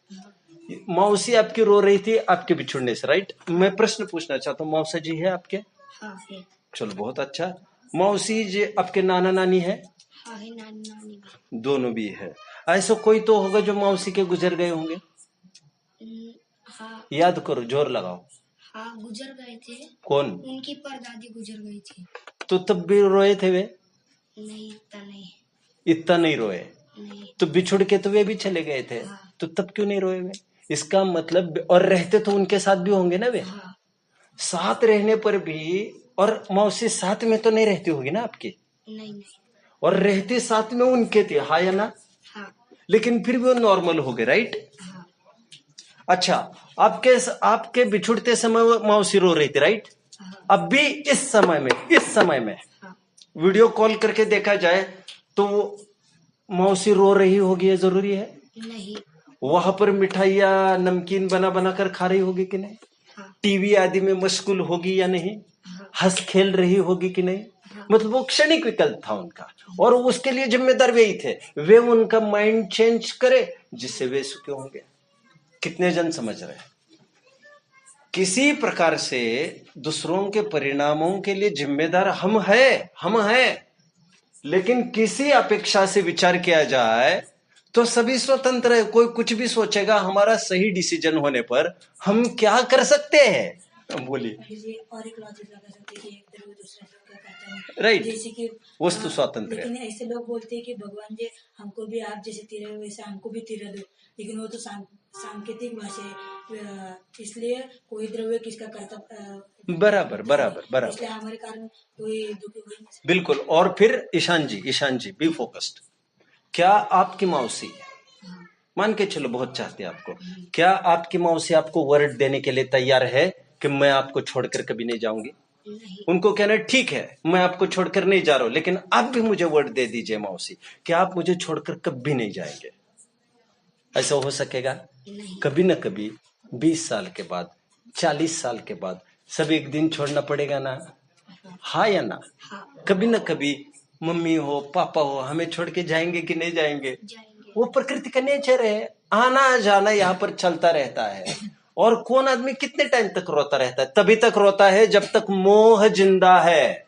मौसी आपकी रो रही थी आपके बिछुड़ने से, राइट? मैं प्रश्न पूछना चाहता हूँ, मौसा जी है आपके? हाँ है। चलो बहुत अच्छा। मौसी जी आपके नाना नानी है? हाँ है, नानी नानी भी। दोनों भी है। ऐसा कोई तो होगा जो मौसी के गुजर गए होंगे, हाँ याद करो, जोर लगाओ। हाँ, गुजर गए थे। कौन? उनकी परदादी गुजर गई थी। तो तब भी रोए थे वे? नहीं, इतना नहीं। इतना नहीं रोए? नहीं। तो बिछुड़ के तो वे भी चले गए थे, हाँ। तो तब क्यों नहीं रोए वे? इसका मतलब, और रहते तो उनके साथ भी होंगे ना वे? हाँ। साथ रहने पर भी, और मौसी साथ में तो नहीं रहती होगी ना आपकी? नहीं नहीं। और रहते साथ में उनके थे, हाँ या ना? हाँ लेकिन फिर भी वो नॉर्मल हो गए, राइट? हाँ अच्छा, आपके बिछुड़ते समय वो मौसी रो रही थी, राइट? हाँ अब भी इस समय में हाँ। वीडियो कॉल करके देखा जाए तो मौसी रो रही होगी, ये जरूरी है? नहीं। वहां पर मिठाइयाँ नमकीन बना बना कर खा रही होगी कि नहीं? हाँ टीवी आदि में मशगूल होगी या नहीं? हाँ हंस खेल रही होगी कि नहीं? हाँ। मतलब वो क्षणिक विकल्प था उनका, और उसके लिए जिम्मेदार वे ही थे, वे उनका माइंड चेंज करे जिससे वे सुखी होंगे। कितने जन समझ रहे हैं? किसी प्रकार से दूसरों के परिणामों के लिए जिम्मेदार हम हैं, लेकिन किसी अपेक्षा से विचार किया जाए तो सभी स्वतंत्र है, कोई कुछ भी सोचेगा। हमारा सही डिसीजन होने पर हम क्या कर सकते हैं? बोलिए। ये और एक लॉजिक लगा सकते हैं कि एक द्रव्य दूसरे द्रव्य का कहता है, राइट, जैसे कि वस्तु स्वतंत्र है। लेकिन ऐसे लोग बोलते हैं कि भगवान जी हमको भी आप जैसे तीर वैसे हमको भी तीर दो, लेकिन वो तो सांकेतिक भाषा है, इसलिए कोई द्रव्य किसका करता बराबर। इसलिए हमारे कारण कोई दुखी हो नहीं सकता। बिल्कुल। और फिर ईशान जी बी फोकस्ड। क्या आपकी मौसी, मान के चलो बहुत चाहते हैं आपको, क्या आपकी मौसी आपको वर्ड देने के लिए तैयार है कि मैं आपको छोड़कर कभी नहीं जाऊंगी? नहीं। उनको कहना ठीक है, मैं आपको छोड़कर नहीं जा रहा हूं, लेकिन आप भी मुझे वर्ड दे दीजिए मौसी कि आप मुझे छोड़कर कभी नहीं जाएंगे। ऐसा हो सकेगा? नहीं। कभी ना कभी 20 साल के बाद, 40 साल के बाद सब एक दिन छोड़ना पड़ेगा ना, हाँ या ना? हाँ। कभी ना कभी मम्मी हो पापा हो हमें छोड़ के जाएंगे कि नहीं जाएंगे? जाएंगे। वो प्रकृति का नेचर है, आना जाना यहाँ पर चलता रहता है। और कौन आदमी कितने टाइम तक रोता रहता है? तभी तक रोता है जब तक मोह जिंदा है।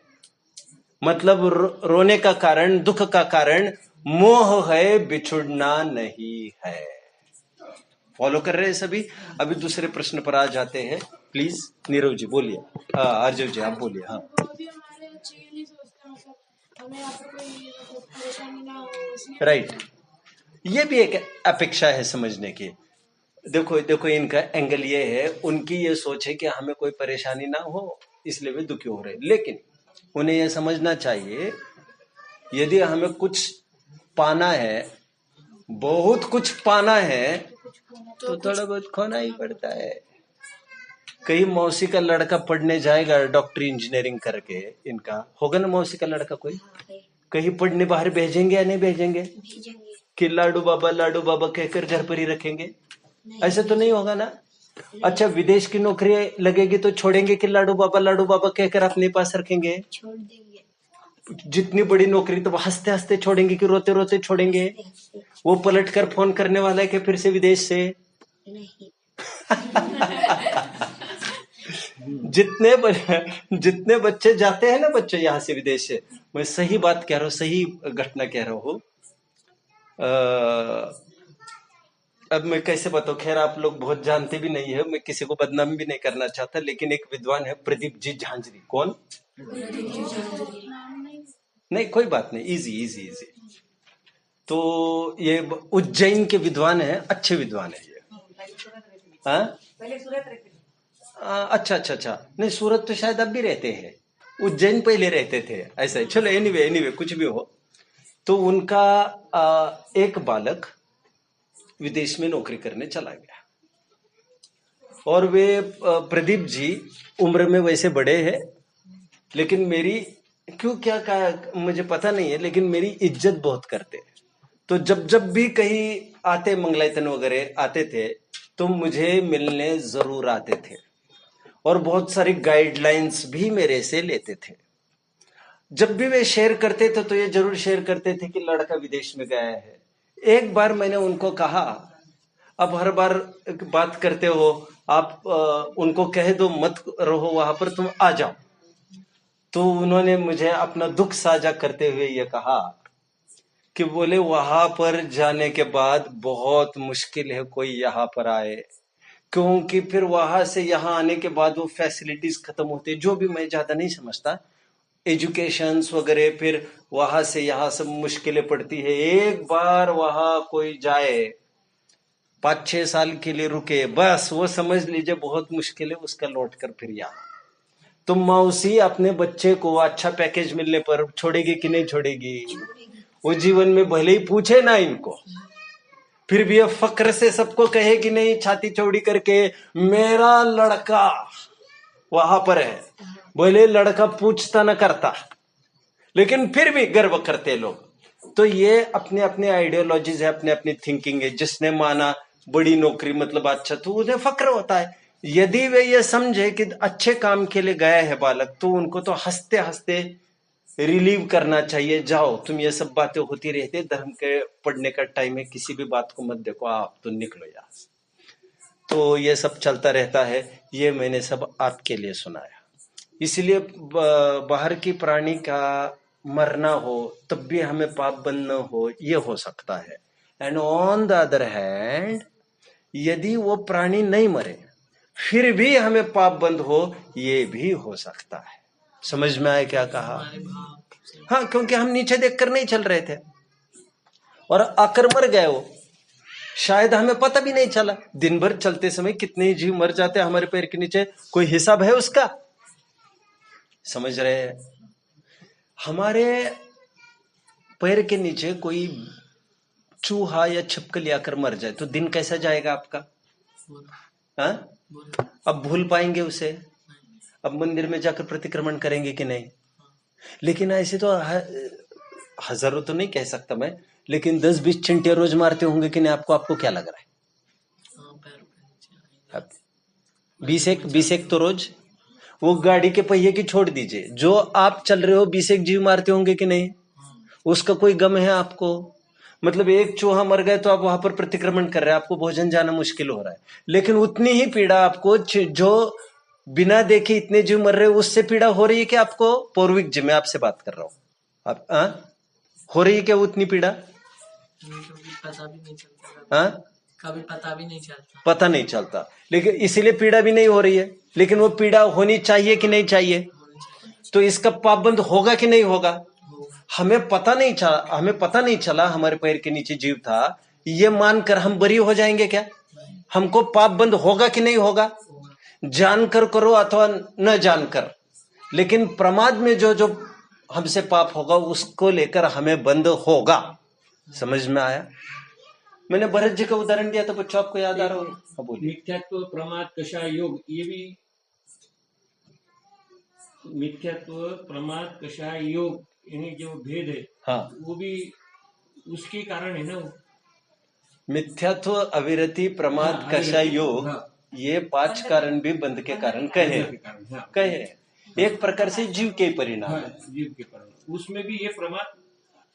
मतलब रोने का कारण, दुख का कारण मोह है, बिछुड़ना नहीं है। फॉलो कर रहे हैं सभी? अभी दूसरे प्रश्न पर आ जाते हैं, प्लीज। नीरव जी बोलिए। हाँ अर्जुन जी आप बोलिए। हाँ अभी हमारे अच्छे ये नहीं सोचते, मतलब हमें यहाँ पर कोई मतलब परेशानी ना हो, इसलिए राइट, ये भी एक अपेक्षा है समझने की। देखो देखो, इनका एंगल ये है, उनकी ये सोच है कि हमें कोई परेशानी ना हो, इसलिए वे दुखी हो रहे हैं। लेकिन उन्हें यह समझना चाहिए, यदि हमें कुछ पाना है, बहुत कुछ पाना है, तो थोड़ा बहुत खोना ही पड़ता है। कहीं मौसी का लड़का पढ़ने जाएगा डॉक्टरी इंजीनियरिंग करके, इनका होगा ना मौसी का लड़का कोई, कहीं पढ़ने बाहर भेजेंगे या नहीं भेजेंगे? कि लाडू बाबा कहकर घर पर ही रखेंगे? ऐसा तो नहीं होगा ना। अच्छा, विदेश की नौकरी लगेगी तो छोड़ेंगे कि लाडू बाबा कहकर अपने पास रखेंगे? छोड़ देंगे। जितनी बड़ी नौकरी तो हंसते हंसते छोड़ेंगे कि रोते रोते छोड़ेंगे? वो पलट कर फोन करने वाला है कि फिर से विदेश से? नहीं। जितने बच्चे जाते हैं ना, बच्चे यहाँ से विदेश से, मैं सही बात कह रहा हूँ, सही घटना कह रहा हूँ। अब मैं कैसे बताऊं, खैर आप लोग बहुत जानते भी नहीं है, मैं किसी को बदनाम भी नहीं करना चाहता, लेकिन एक विद्वान है प्रदीप जी झांझरी। कौन? नहीं कोई बात नहीं, इजी इजी इजी। तो ये उज्जैन के विद्वान है, अच्छे विद्वान है ये। हाँ, पहले सूरत रहते थे। अच्छा, नहीं सूरत तो शायद अब भी रहते हैं, उज्जैन पहले रहते थे, ऐसा है। चलो एनीवे कुछ भी हो, तो उनका एक बालक विदेश में नौकरी करने चला गया, और वे प्रदीप जी उम्र में वैसे बड़े हैं, लेकिन मेरी क्यों क्या कहा मुझे पता नहीं है, लेकिन मेरी इज्जत बहुत करते हैं। तो जब भी कहीं आते, मंगलायतन वगैरह आते थे, तो मुझे मिलने जरूर आते थे, और बहुत सारी गाइडलाइंस भी मेरे से लेते थे। जब भी वे शेयर करते थे तो ये जरूर शेयर करते थे कि लड़का विदेश में गया है। एक बार मैंने उनको कहा, अब हर बार बात करते हो आप, उनको कह दो मत रहो वहां पर, तुम आ जाओ। तो उन्होंने मुझे अपना दुख साझा करते हुए ये कहा कि बोले वहां पर जाने के बाद बहुत मुश्किल है कोई यहाँ पर आए, क्योंकि फिर वहां से यहाँ आने के बाद वो फैसिलिटीज खत्म होती है, जो भी मैं ज्यादा नहीं समझता, एजुकेशंस वगैरह, फिर वहां से यहाँ सब मुश्किलें पड़ती है। एक बार वहां कोई जाए 5-6 साल के लिए रुके, बस वो समझ लीजिए बहुत मुश्किल है उसका लौट कर फिर यहाँ। तो मौसी अपने बच्चे को अच्छा पैकेज मिलने पर छोड़ेगी कि नहीं छोड़ेगी? वो जीवन में भले ही पूछे ना इनको, फिर भी ये फक्र से सबको कहे कि नहीं, छाती चौड़ी करके मेरा लड़का वहां पर है, भले लड़का पूछता न करता, लेकिन फिर भी गर्व करते लोग। तो ये अपने अपने आइडियोलॉजीज है, अपने अपनी थिंकिंग है। जिसने माना बड़ी नौकरी मतलब अच्छा, तो उन्हें फक्र होता है। यदि वे ये समझे कि अच्छे काम के लिए गया है बालक, तो उनको तो हंसते हंसते रिलीव करना चाहिए, जाओ तुम, ये सब बातें होती रहती है, धर्म के पढ़ने का टाइम है, किसी भी बात को मत देखो, आप तो निकलो यहाँ से। तो ये सब चलता रहता है, ये मैंने सब आपके लिए सुनाया। इसलिए बाहर की प्राणी का मरना हो तब भी हमें पाप बंद न हो, ये हो सकता है। And on the other hand, यदि वो प्राणी नहीं मरे फिर भी हमें पाप बंद हो, ये भी हो सकता है। समझ में आया क्या कहा? हाँ, क्योंकि हम नीचे देखकर नहीं चल रहे थे और आकर मर गए वो, शायद हमें पता भी नहीं चला। दिन भर चलते समय कितने ही जीव मर जाते हैं हमारे पैर के नीचे, कोई हिसाब है उसका? समझ रहे हैं? हमारे पैर के नीचे कोई चूहा या छिपकली आकर मर जाए तो दिन कैसा जाएगा आपका? हाँ? अब भूल पाएंगे उसे? अब मंदिर में जाकर प्रतिक्रमण करेंगे कि नहीं? लेकिन ऐसे तो हजारों तो नहीं कह सकता मैं, लेकिन 10-20 चिंटियां रोज मारते होंगे कि नहीं? आपको क्या लग रहा है? 20 एक तो रोज। वो गाड़ी के पहिए की छोड़ दीजिए, जो आप चल रहे हो 20 एक जीव मारते होंगे कि नहीं? उसका कोई गम है आपको? मतलब एक चूहा मर गए तो आप वहां पर प्रतिक्रमण कर रहे हैं, आपको भोजन जाना मुश्किल हो रहा है, लेकिन उतनी ही पीड़ा आपको जो बिना देखे इतने जीव मर रहे, उससे पीड़ा हो रही है कि आपको? पौर्विक जी, मैं आपसे बात कर रहा हूं, आप हो रही है क्या उतनी पीड़ा? पता भी नहीं चलता। हाँ, कभी पता भी नहीं चलता। पता नहीं चलता, लेकिन इसीलिए पीड़ा भी नहीं हो रही है। लेकिन वो पीड़ा होनी चाहिए कि नहीं चाहिए? तो इसका पाबंद होगा कि नहीं होगा? हमें पता नहीं चला हमारे पैर के नीचे जीव था, ये मानकर हम बरी हो जाएंगे क्या? हमको पाप बंद होगा कि नहीं होगा? जानकर करो अथवा न जानकर, लेकिन प्रमाद में जो जो हमसे पाप होगा उसको लेकर हमें बंद होगा। समझ में आया? मैंने भरत जी का उदाहरण दिया था, बच्चों आपको याद आ रहा होगा? हाँ, बोलिए। मिथ्यात्व, प्रमाद, कषाय योग, ये भी मिथ्यात्व, प्रमाद, कषाय योग, इन्हें जो भेद है, हाँ, वो भी उसके कारण है ना वो। मिथ्यात्व, अविरति, प्रमाद, हाँ, कषाय अविरति, योग, हाँ। ये 5 कारण भी बंद के कारण कहे के कारण, हाँ। कहे एक प्रकार से जीव के परिणाम हाँ, है। जीव के कारण उसमें भी ये प्रमाद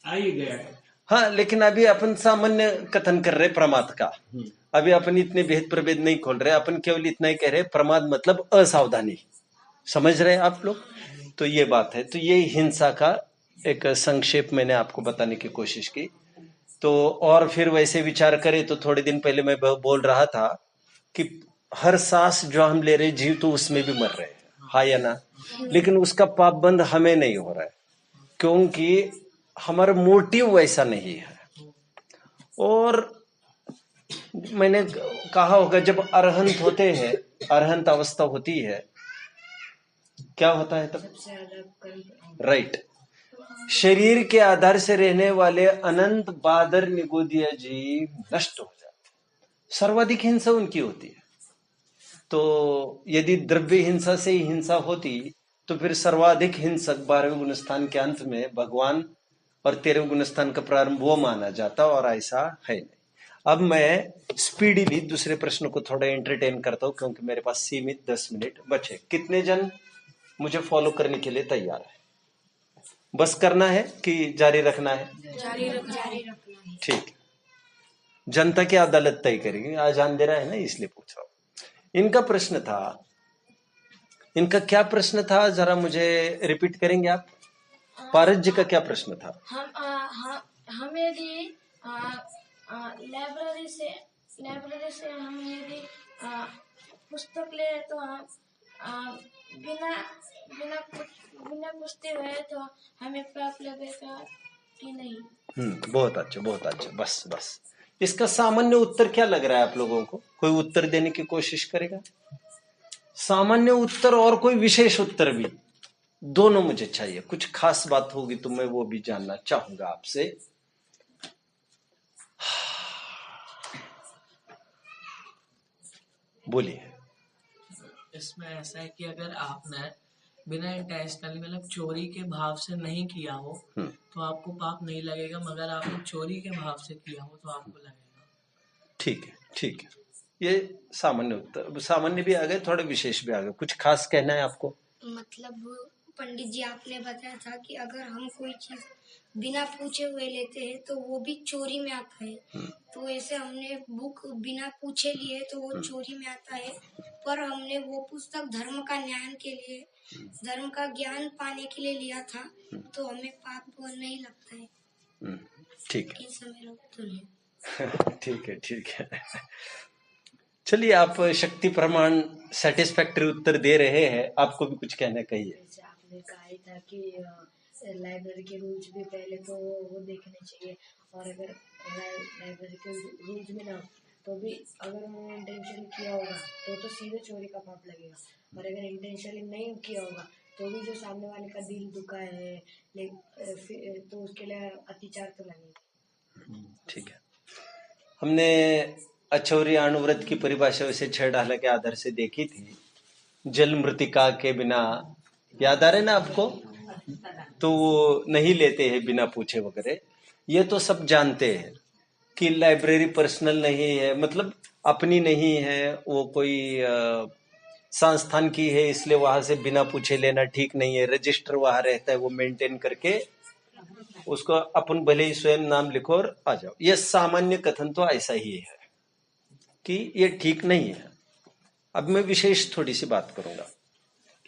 आ ही गया है। हाँ, लेकिन अभी अपन सामान्य कथन कर रहे प्रमाद का, अभी अपन इतने भेद प्रभेद नहीं खोल रहे, अपन केवल इतना ही कह रहे प्रमाद मतलब असावधानी। समझ रहे आप लोग? तो ये बात है। तो ये हिंसा का एक संक्षेप मैंने आपको बताने की कोशिश की। तो और फिर वैसे विचार करें तो थोड़े दिन पहले मैं बोल रहा था कि हर सांस जो हम ले रहे जीव तो उसमें भी मर रहे हैं, हाँ या ना? लेकिन उसका पाप बंद हमें नहीं हो रहा है, क्योंकि हमारा मोटिव वैसा नहीं है। और मैंने कहा होगा जब अरहंत होते हैं, अरहंत अवस्था होती है, क्या होता है तब? राइट। शरीर के आधार से रहने वाले अनंत बादर निगोदिया जीव नष्ट हो जाते, सर्वाधिक हिंसा उनकी होती है। तो यदि द्रव्य हिंसा से ही हिंसा होती तो फिर सर्वाधिक हिंसक 12वें गुणस्थान के अंत में भगवान और 13वें गुणस्थान का प्रारंभ वो माना जाता, और ऐसा है नहीं। अब मैं स्पीडीली दूसरे प्रश्न को थोड़ा एंटरटेन करता हूं, क्योंकि मेरे पास सीमित 10 मिनट बचे। कितने जन मुझे फॉलो करने के लिए तैयार है? बस करना है कि जारी रखना है? जारी रखना। ठीक है, जनता की अदालत तय करेगी। आज अंधेरा है ना, इसलिए पूछ रहा हूं। इनका प्रश्न था, इनका क्या प्रश्न था जरा मुझे रिपीट करेंगे आप? पारस जी का क्या प्रश्न था? हम यदि लाइब्रेरी से हम यदि पुस्तक ले तो हम बिना बिना बिना पुछते हुए तो हमें पाप लगेगा कि नहीं? बहुत अच्छा, बहुत अच्छा। बस बस इसका सामान्य उत्तर क्या लग रहा है आप लोगों को? कोई उत्तर देने की कोशिश करेगा? सामान्य उत्तर और कोई विशेष उत्तर भी, दोनों मुझे चाहिए। कुछ खास बात होगी तो मैं वो भी जानना चाहूंगा आपसे। बोलिए। इसमें ऐसा है कि अगर आपने बिना इंटेंशनली मतलब चोरी के भाव से नहीं किया हो तो आपको पाप नहीं लगेगा, मगर आपने चोरी के भाव से किया हो तो आपको लगेगा। ठीक है, ठीक है। ये सामान्य उत्तर, सामान्य भी आ गए, थोड़े विशेष भी आ गए। कुछ खास कहना है आपको? मतलब पंडित जी आपने बताया था कि अगर हम कोई चीज बिना पूछे हुए लेते हैं तो वो भी चोरी में आता है। तो ऐसे हमने बुक बिना पूछे लिए तो वो चोरी में आता है, पर हमने वो पुस्तक धर्म का ज्ञान के लिए, धर्म का ज्ञान पाने के लिए लिया था, तो हमें पाप नहीं लगता है। ठीक है, ऐसा मेरा उत्तर है। ठीक है, ठीक है। चलिए, आप शक्ति प्रमाण सेटिस्फैक्टरी उत्तर दे रहे हैं। आपको भी कुछ कहना कहिए। आपने कहा ही था कि लाइब्रेरी के रूल्स भी पहले तो वो देखने चाहिए, और अगर लाइब्रेरी के रूल्स में ना तो भी अगर उन्होंने इंटेंशनली किया होगा तो सीधे चोरी का पाप लगेगा, और अगर इंटेंशनली नहीं किया होगा तो भी जो सामने वाले का दिल दुखा है तो उसके लिए अत्याचार तो लगेगा। ठीक है। हमने अछौरी अणुव्रत की परिभाषा वैसे 6 डाला के आधार से देखी थी। जल मृतिका के बिना, याद आ रहे ना आपको? तो वो नहीं लेते हैं बिना पूछे वगैरह। ये तो सब जानते हैं कि लाइब्रेरी पर्सनल नहीं है, मतलब अपनी नहीं है, वो कोई संस्थान की है, इसलिए वहां से बिना पूछे लेना ठीक नहीं है। रजिस्टर वहां रहता है, वो मेंटेन करके उसको अपन भले ही स्वयं नाम लिखो और आ जाओ। ये सामान्य कथन तो ऐसा ही है कि ये ठीक नहीं है। अब मैं विशेष थोड़ी सी बात करूंगा,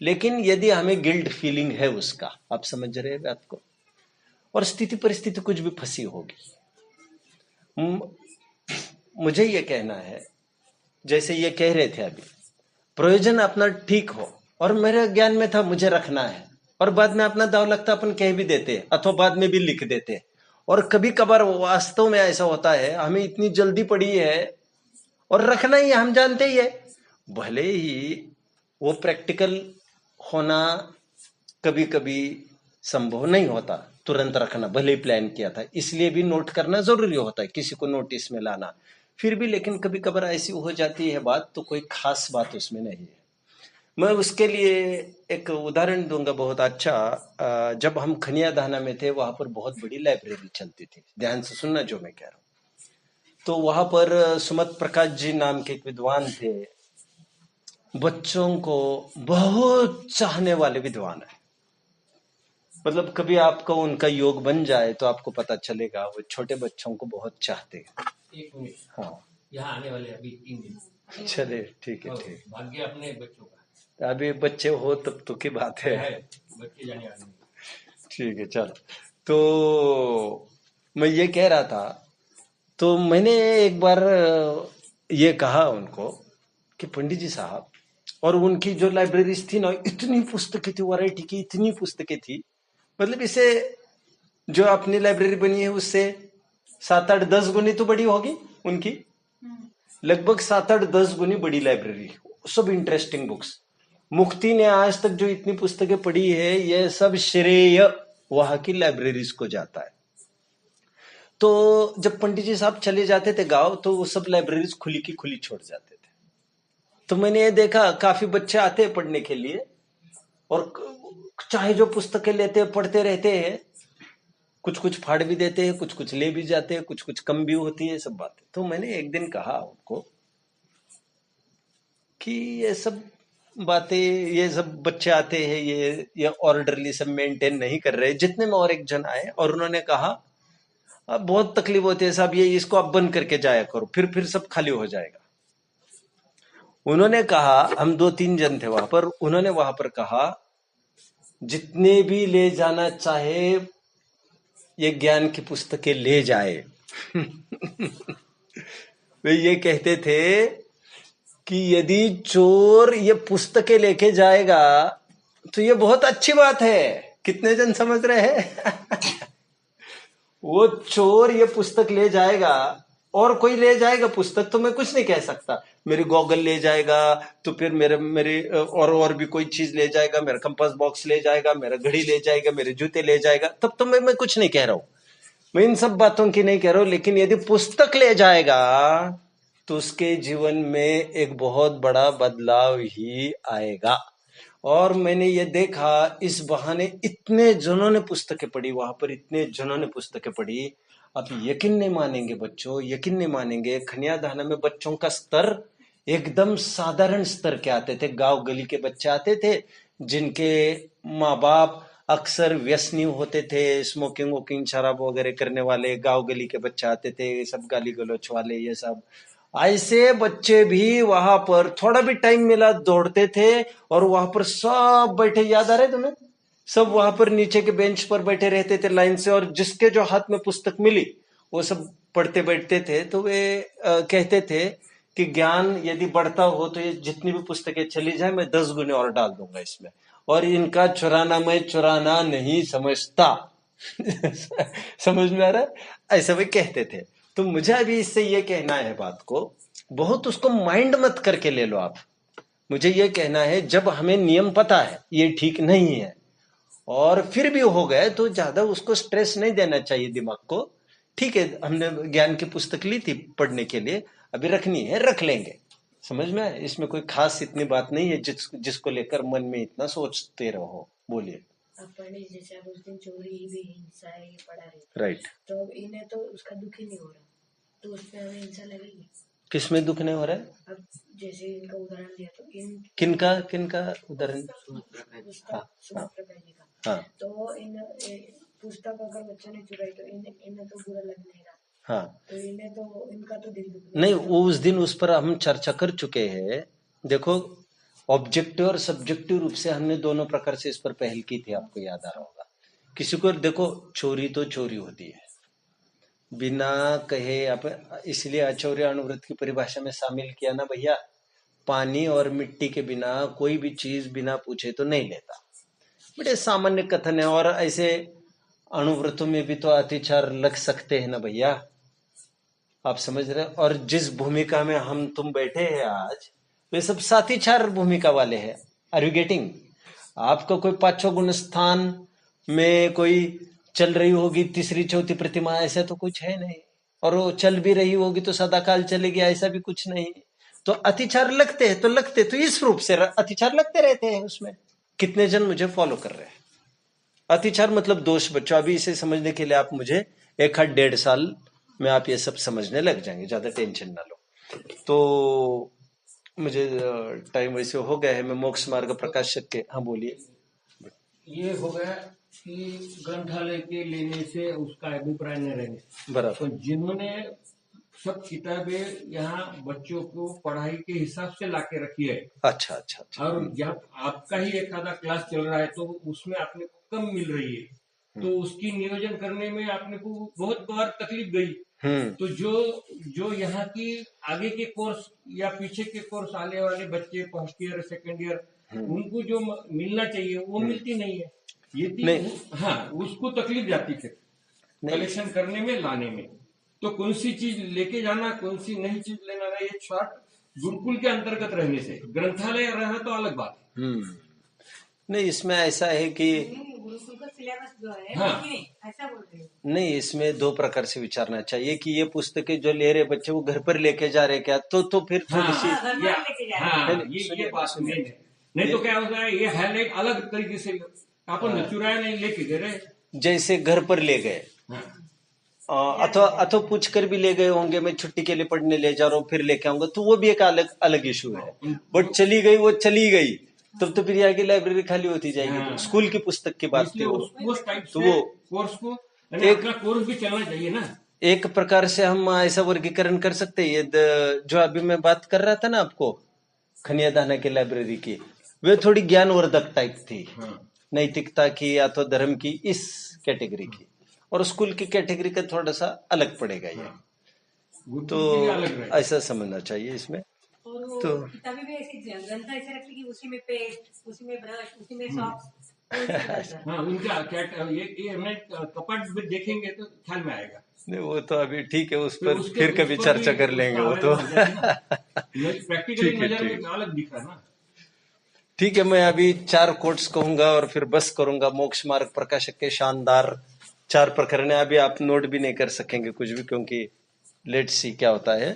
लेकिन यदि हमें गिल्ट फीलिंग है उसका, आप समझ रहे हैं बात को, और स्थिति परिस्थिति कुछ भी फंसी होगी, मुझे ये कहना है, जैसे ये कह रहे थे अभी, प्रयोजन अपना ठीक हो और मेरे ज्ञान में था मुझे रखना है, और बाद में अपना दाव लगता अपन कह भी देते अथवा बाद में भी लिख देते। और कभी कभार वास्तव में ऐसा होता है, हमें इतनी जल्दी पड़ी है और रखना ही हम जानते ही है। भले ही वो प्रैक्टिकल होना कभी कभी संभव नहीं होता तुरंत रखना, भले ही प्लान किया था, इसलिए भी नोट करना जरूरी होता है, किसी को नोटिस में लाना, फिर भी लेकिन कभी कभार ऐसी हो जाती है बात, तो कोई खास बात उसमें नहीं है। मैं उसके लिए एक उदाहरण दूंगा बहुत अच्छा। जब हम खनिया दाना में थे वहां पर बहुत बड़ी लाइब्रेरी चलती थी, ध्यान से सुनना जो मैं कह रहा हूं। तो वहां पर सुमत प्रकाश जी नाम के एक विद्वान थे, बच्चों को बहुत चाहने वाले विद्वान है। मतलब कभी आपको उनका योग बन जाए तो आपको पता चलेगा, वो छोटे बच्चों को बहुत चाहते हैं। एक मिनट, हाँ यहाँ आने वाले अभी 3 दिन। चले, ठीक है, ठीक। भाग्य अपने बच्चों का अभी बच्चे हो तब तो की बात है, बच्चे जाने वाले हैं। ठीक है, चलो। तो मैं ये कह रहा था, तो मैंने एक बार ये कहा उनको कि पंडित जी साहब, और उनकी जो लाइब्रेरीज थी ना, इतनी पुस्तकें थी, वैरायटी की इतनी पुस्तकें थी, मतलब इसे जो अपनी लाइब्रेरी बनी है उससे 7-8 10 गुनी तो बड़ी होगी उनकी, लगभग 7-8 10 गुनी बड़ी लाइब्रेरी, सब इंटरेस्टिंग बुक्स। मुक्ति ने आज तक जो इतनी पुस्तकें पढ़ी है, ये सब श्रेय वहां की लाइब्रेरीज को जाता है। तो जब पंडित जी साहब चले जाते थे गांव, तो वो सब लाइब्रेरीज खुली की खुली छोड़ जाते थे। तो मैंने ये देखा, काफी बच्चे आते हैं पढ़ने के लिए, और चाहे जो पुस्तकें लेते हैं पढ़ते रहते हैं, कुछ कुछ फाड़ भी देते हैं, कुछ कुछ ले भी जाते हैं, कुछ कुछ कम भी होती है, सब बातें। तो मैंने एक दिन कहा उनको कि ये सब बातें, ये सब बच्चे आते हैं, ये ऑर्डरली सब मेंटेन नहीं कर रहे। जितने में और एक जन आए और उन्होंने कहा अब बहुत तकलीफ होती है साहब, ये इसको अब बंद करके जाया करो, फिर सब खाली हो जाएगा। उन्होंने कहा, हम 2-3 जन थे वहां पर, उन्होंने वहां पर कहा जितने भी ले जाना चाहे ये ज्ञान की पुस्तकें ले जाए। वे ये कहते थे कि यदि चोर ये पुस्तकें लेके जाएगा तो ये बहुत अच्छी बात है। कितने जन समझ रहे हैं? वो चोर ये पुस्तक ले जाएगा, और कोई ले जाएगा पुस्तक तो मैं कुछ नहीं कह सकता, मेरी गॉगल ले जाएगा, तो फिर मेरे और भी कोई चीज ले जाएगा, मेरा कंपास बॉक्स ले जाएगा, मेरा घड़ी ले जाएगा, मेरे जूते ले जाएगा, तब तो मैं कुछ नहीं कह रहा हूं, मैं इन सब बातों की नहीं कह रहा हूं। लेकिन यदि पुस्तक ले जाएगा तो उसके जीवन में एक बहुत बड़ा बदलाव ही आएगा। और मैंने ये देखा, इस बहाने इतने जनों ने पुस्तकें पढ़ी वहां पर, इतने जनों ने पुस्तकें पढ़ी। आप यकीन नहीं मानेंगे बच्चों, यकीन नहीं मानेंगे, खनिया दाना में बच्चों का स्तर एकदम साधारण स्तर के आते थे। गांव गली के बच्चे आते थे जिनके माँ बाप अक्सर व्यसनी होते थे, स्मोकिंग वोकिंग शराब वगैरह करने वाले गांव गली के बच्चे आते थे, सब गाली गलोच वाले, ये सब ऐसे बच्चे भी वहां पर थोड़ा भी टाइम मिला दौड़ते थे, और वहां पर सब बैठे, याद आ रहे तुम्हें, सब वहां पर नीचे के बेंच पर बैठे रहते थे लाइन से, और जिसके जो हाथ में पुस्तक मिली वो सब पढ़ते बैठते थे। तो वे कहते थे कि ज्ञान यदि बढ़ता हो तो ये जितनी भी पुस्तकें चली जाए मैं 10 गुने और डाल दूंगा इसमें, और इनका चुराना मैं चुराना नहीं समझता। समझ में आ रहा है? ऐसा वे कहते थे। तो मुझे अभी इससे ये कहना है, बात को बहुत उसको माइंड मत करके ले लो आप। मुझे ये कहना है, जब हमें नियम पता है ये ठीक नहीं है और फिर भी हो गए, तो ज्यादा उसको स्ट्रेस नहीं देना चाहिए दिमाग को। ठीक है, हमने ज्ञान की पुस्तक ली थी पढ़ने के लिए, अभी रखनी है, रख लेंगे, समझ में आए? इसमें कोई खास इतनी बात नहीं है जिसको लेकर मन में इतना सोचते रहो। बोलिए। पंडित जैसे आप उस दिन चोरी भी हिंसा है ये पढ़ा रहे, राइट। तो इन्हें तो उसका दुख ही नहीं हो रहा, तो उसमें हमें हिंसा लगेगी? किसमें दुख नहीं हो रहा है? अब जैसे इनका उदाहरण दिया, तो किनका उदाहरण? प्रकाश जी का, हाँ तो इन पुस्तक अगर बच्चों ने चुराई तो इन्हें तो बुरा लग नहीं रहा, हाँ, तो इन्हें तो इनका तो दिल दुख नहीं, वो उस दिन उस पर हम चर्चा कर चुके हैं। देखो, ऑब्जेक्टिव और सब्जेक्टिव रूप से हमने दोनों प्रकार से इस पर पहल की थी, आपको याद आ रहा होगा। किसी को देखो, चोरी तो चोरी होती है बिना कहे, आप इसलिए अचौर्य अनुवृत्त की परिभाषा में शामिल किया ना भैया, पानी और मिट्टी के बिना कोई भी चीज बिना पूछे तो नहीं लेता। बड़े सामान्य कथन है, और ऐसे अणुव्रतों में भी तो अतिचार लग सकते हैं ना भैया। आप समझ रहे हैं? और जिस भूमिका में हम तुम बैठे हैं आज, वे सब साथीचार भूमिका वाले हैं। Are you getting? आपका कोई पांचों गुण स्थान में कोई चल रही होगी तीसरी चौथी प्रतिमा, ऐसा तो कुछ है नहीं। और वो चल भी रही होगी तो सदाकाल चलेगी, ऐसा भी कुछ नहीं। तो अतिचार लगते हैं तो लगते तो इस रूप से अतिचार लगते रहते हैं उसमें। कितने जन मुझे फॉलो कर रहे हैं? अतिचार मतलब दोष बच्चों। अभी इसे समझने के लिए आप मुझे 1-1.5 साल में आप ये सब समझने लग जाएंगे, ज्यादा टेंशन ना लो। तो मुझे टाइम वैसे हो गया है, मैं मोक्ष मार्ग प्रकाशक के, हाँ बोलिए। ये हो गया कि ग्रंथालय के लेने से उसका अभिप्राय न रहने, बराबर। तो जिन्होंने सब किताबें यहाँ बच्चों को पढ़ाई के हिसाब से लाके रखी है, अच्छा अच्छा अच्छा। और जब आपका ही एक आधा क्लास चल रहा है तो उसमें आपने को कम मिल रही है, तो उसकी नियोजन करने में आपने को बहुत बार तकलीफ गई। तो जो यहाँ की आगे के कोर्स या पीछे के कोर्स आने वाले बच्चे, फर्स्ट ईयर सेकेंड ईयर, उनको जो मिलना चाहिए वो मिलती नहीं है। ये हाँ, उसको तकलीफ जाती फिर कलेक्शन करने में, लाने में। तो कौन सी चीज लेके जाना, कौन सी नई चीज लेना, ये शॉर्ट गुरुकुल के अंतर्गत रहने से, ग्रंथालय रहना तो अलग बात है। नहीं, इसमें ऐसा है कि गुरुकुल का सिलेबस जो है हाँ। ऐसा बोल रहे हो? नहीं, इसमें 2 प्रकार से विचारना चाहिए कि ये पुस्तकें जो ले रहे बच्चे वो घर पर लेके जा रहे क्या, तो फिर थोड़ी सी ये बात मेन है। नहीं तो क्या होता है, ये हाईलाइट अलग तरीके से अपन चुराया नहीं, लेके दे रहे, जैसे घर पर ले गए, अथवा पूछ कर भी ले गए होंगे, मैं छुट्टी के लिए पढ़ने ले जा रहा हूँ फिर लेके आऊंगा, तो वो भी एक अलग अलग इशू है। बट चली गई वो चली गई, तब तो फिर आगे लाइब्रेरी खाली होती जाएगी। स्कूल की पुस्तक की बात थी वो, तो वो कोर्स को एक कोर्स भी चलना चाहिए ना। एक प्रकार से हम ऐसा वर्गीकरण कर सकते हैं। ये जो अभी मैं बात कर रहा था ना आपको खनिया दाना की लाइब्रेरी की, वे थोड़ी ज्ञानवर्धक टाइप थी, नैतिकता की या तो धर्म की, इस कैटेगरी की। और स्कूल की कैटेगरी का थोड़ा सा अलग पड़ेगा ये, तो ऐसा समझना चाहिए इसमें। और वो तो किताबें भी ऐसी ग्रंथ ऐसे रखती कि उसी में पेस्ट, उसी में ब्रश, उसी में सॉक्स। हाँ, उनका क्या ये मैं कपट भी देखेंगे तो ख्याल में आएगा। नहीं, वो तो अभी ठीक है, उस पर फिर कभी चर्चा कर लेंगे वो तो। प्रैक्टिकली नजर में अलग दिख रहा ना। ठीक है, मैं अभी 4 कोट्स कहूंगा और फिर बस करूंगा। मोक्ष मार्ग प्रकाशक के शानदार 4 प्रकरण। अभी आप नोट भी नहीं कर सकेंगे कुछ भी, क्योंकि लेट्स सी क्या होता है।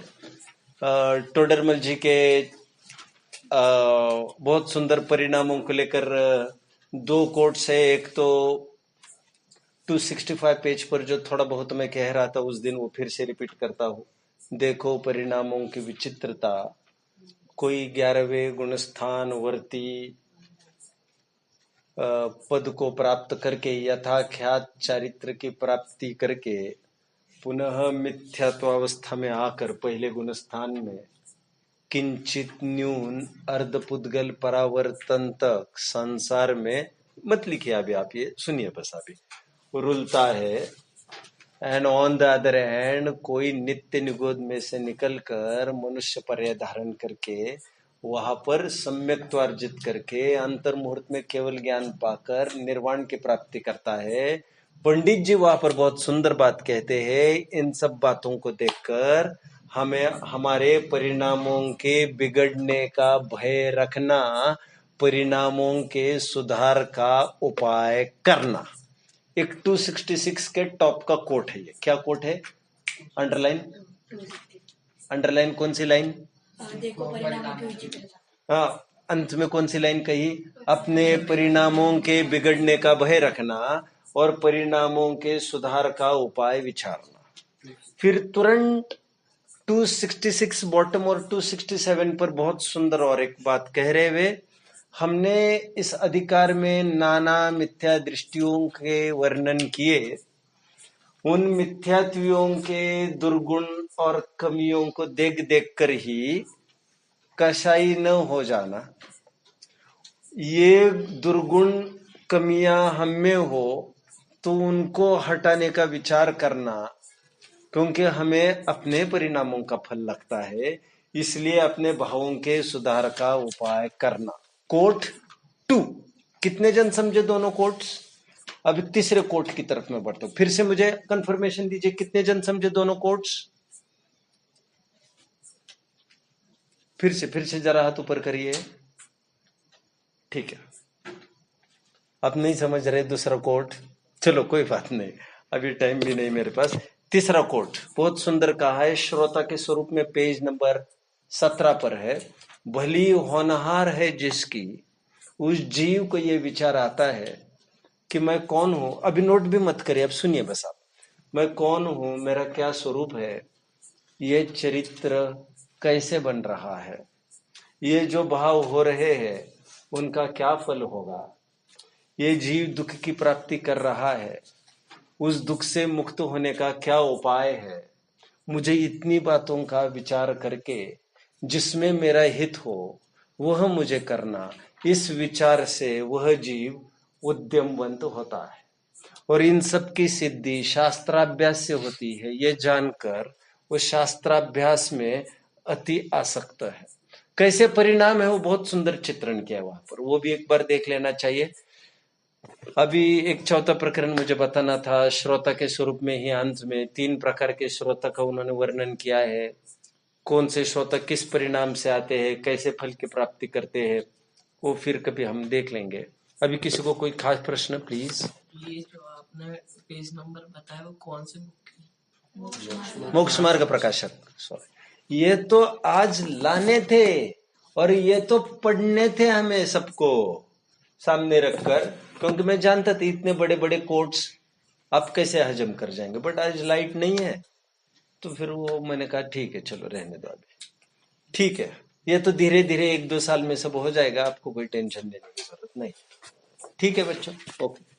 टोडरमल जी के बहुत सुंदर परिणामों को लेकर 2 कोट्स है। एक तो 265 पेज पर जो थोड़ा बहुत मैं कह रहा था उस दिन, वो फिर से रिपीट करता हूँ। देखो परिणामों की विचित्रता, कोई 11वें गुणस्थान वर्ती पद को प्राप्त करके यथाख्यात चारित्र की प्राप्ति करके पुनः मिथ्यात्वावस्था में आकर पहले गुणस्थान में किंचित न्यून अर्धपुद्गल परावर्तन तक संसार में, मत लिखिए अभी आप, ये सुनिए बस अभी, रुलता है। And on the other hand कोई नित्य निगोद में से निकलकर मनुष्य पर्याय धारण करके वहां पर सम्यक्त्व अर्जित करके अंतर मुहूर्त में केवल ज्ञान पाकर निर्वाण की प्राप्ति करता है। पंडित जी वहां पर बहुत सुंदर बात कहते हैं। इन सब बातों को देखकर हमें हमारे परिणामों के बिगड़ने का भय रखना, परिणामों के सुधार का उपाय करना। एक 266 के टॉप का कोट है ये। क्या कोट है? अंडरलाइन कौन सी लाइन? देखो परिणामों की विचित्रता। हाँ, अंत में कौन सी लाइन कही? अपने परिणामों के बिगड़ने का भय रखना और परिणामों के सुधार का उपाय विचारना। फिर तुरंत 266 बॉटम और 267 पर बहुत सुंदर और एक बात कह रहे हुए, हमने इस अधिकार में नाना मिथ्या दृष्टियों के वर्णन किए। उन मिथ्यात्वियों के दुर्गुण और कमियों को देख देख कर ही कसाई न हो जाना। ये दुर्गुण कमियां हम में हो तो उनको हटाने का विचार करना, क्योंकि हमें अपने परिणामों का फल लगता है, इसलिए अपने भावों के सुधार का उपाय करना। कोट 2। कितने जन समझे दोनों कोट्स? अभी तीसरे कोट की तरफ में बढ़ता हूं। फिर से मुझे कंफर्मेशन दीजिए, कितने जन समझे दोनों कोट्स? फिर से जरा हाथ ऊपर करिए। ठीक है, आप नहीं समझ रहे दूसरा कोट, चलो कोई बात नहीं, अभी टाइम भी नहीं मेरे पास। तीसरा कोट बहुत सुंदर कहा है, श्रोता के स्वरूप में पेज नंबर 17 पर है। भली होनहार है जिसकी, उस जीव को ये विचार आता है कि मैं कौन हूं। अभी नोट भी मत करिए, अब सुनिए बस आप। मैं कौन हूं, मेरा क्या स्वरूप है, ये चरित्र कैसे बन रहा है, ये जो भाव हो रहे हैं उनका क्या फल होगा, ये जीव दुख की प्राप्ति कर रहा है, उस दुख से मुक्त होने का क्या उपाय है। मुझे इतनी बातों का विचार करके जिसमें मेरा हित हो वह मुझे करना, इस विचार से वह जीव उद्यमवंत होता है और इन सब की सिद्धि शास्त्राभ्यास से होती है। ये जानकर वो शास्त्राभ्यास में अति आसक्त है। कैसे परिणाम है वो बहुत सुंदर चित्रण किया वहां पर, वो भी एक बार देख लेना चाहिए। अभी एक चौथा प्रकरण मुझे बताना था, श्रोता के स्वरूप में ही अंत में 3 प्रकार के श्रोता का उन्होंने वर्णन किया है। कौन से श्रोता किस परिणाम से आते हैं, कैसे फल की प्राप्ति करते हैं, वो फिर कभी हम देख लेंगे। अभी किसी को कोई खास प्रश्न प्लीज? ये जो आपने पेज नंबर बताया वो कौन से बुक की? मोक्ष मार्ग प्रकाशक। सॉरी, ये तो आज लाने थे और ये तो पढ़ने थे हमें सबको सामने रखकर, क्योंकि मैं जानता था इतने बड़े बड़े कोट्स आप कैसे हजम कर जाएंगे, बट आज लाइट नहीं है तो फिर वो मैंने कहा ठीक है चलो रहने दो अभी। ठीक है, ये तो धीरे धीरे 1-2 साल में सब हो जाएगा, आपको कोई टेंशन लेने की जरूरत नहीं। ठीक है बच्चों, ओके।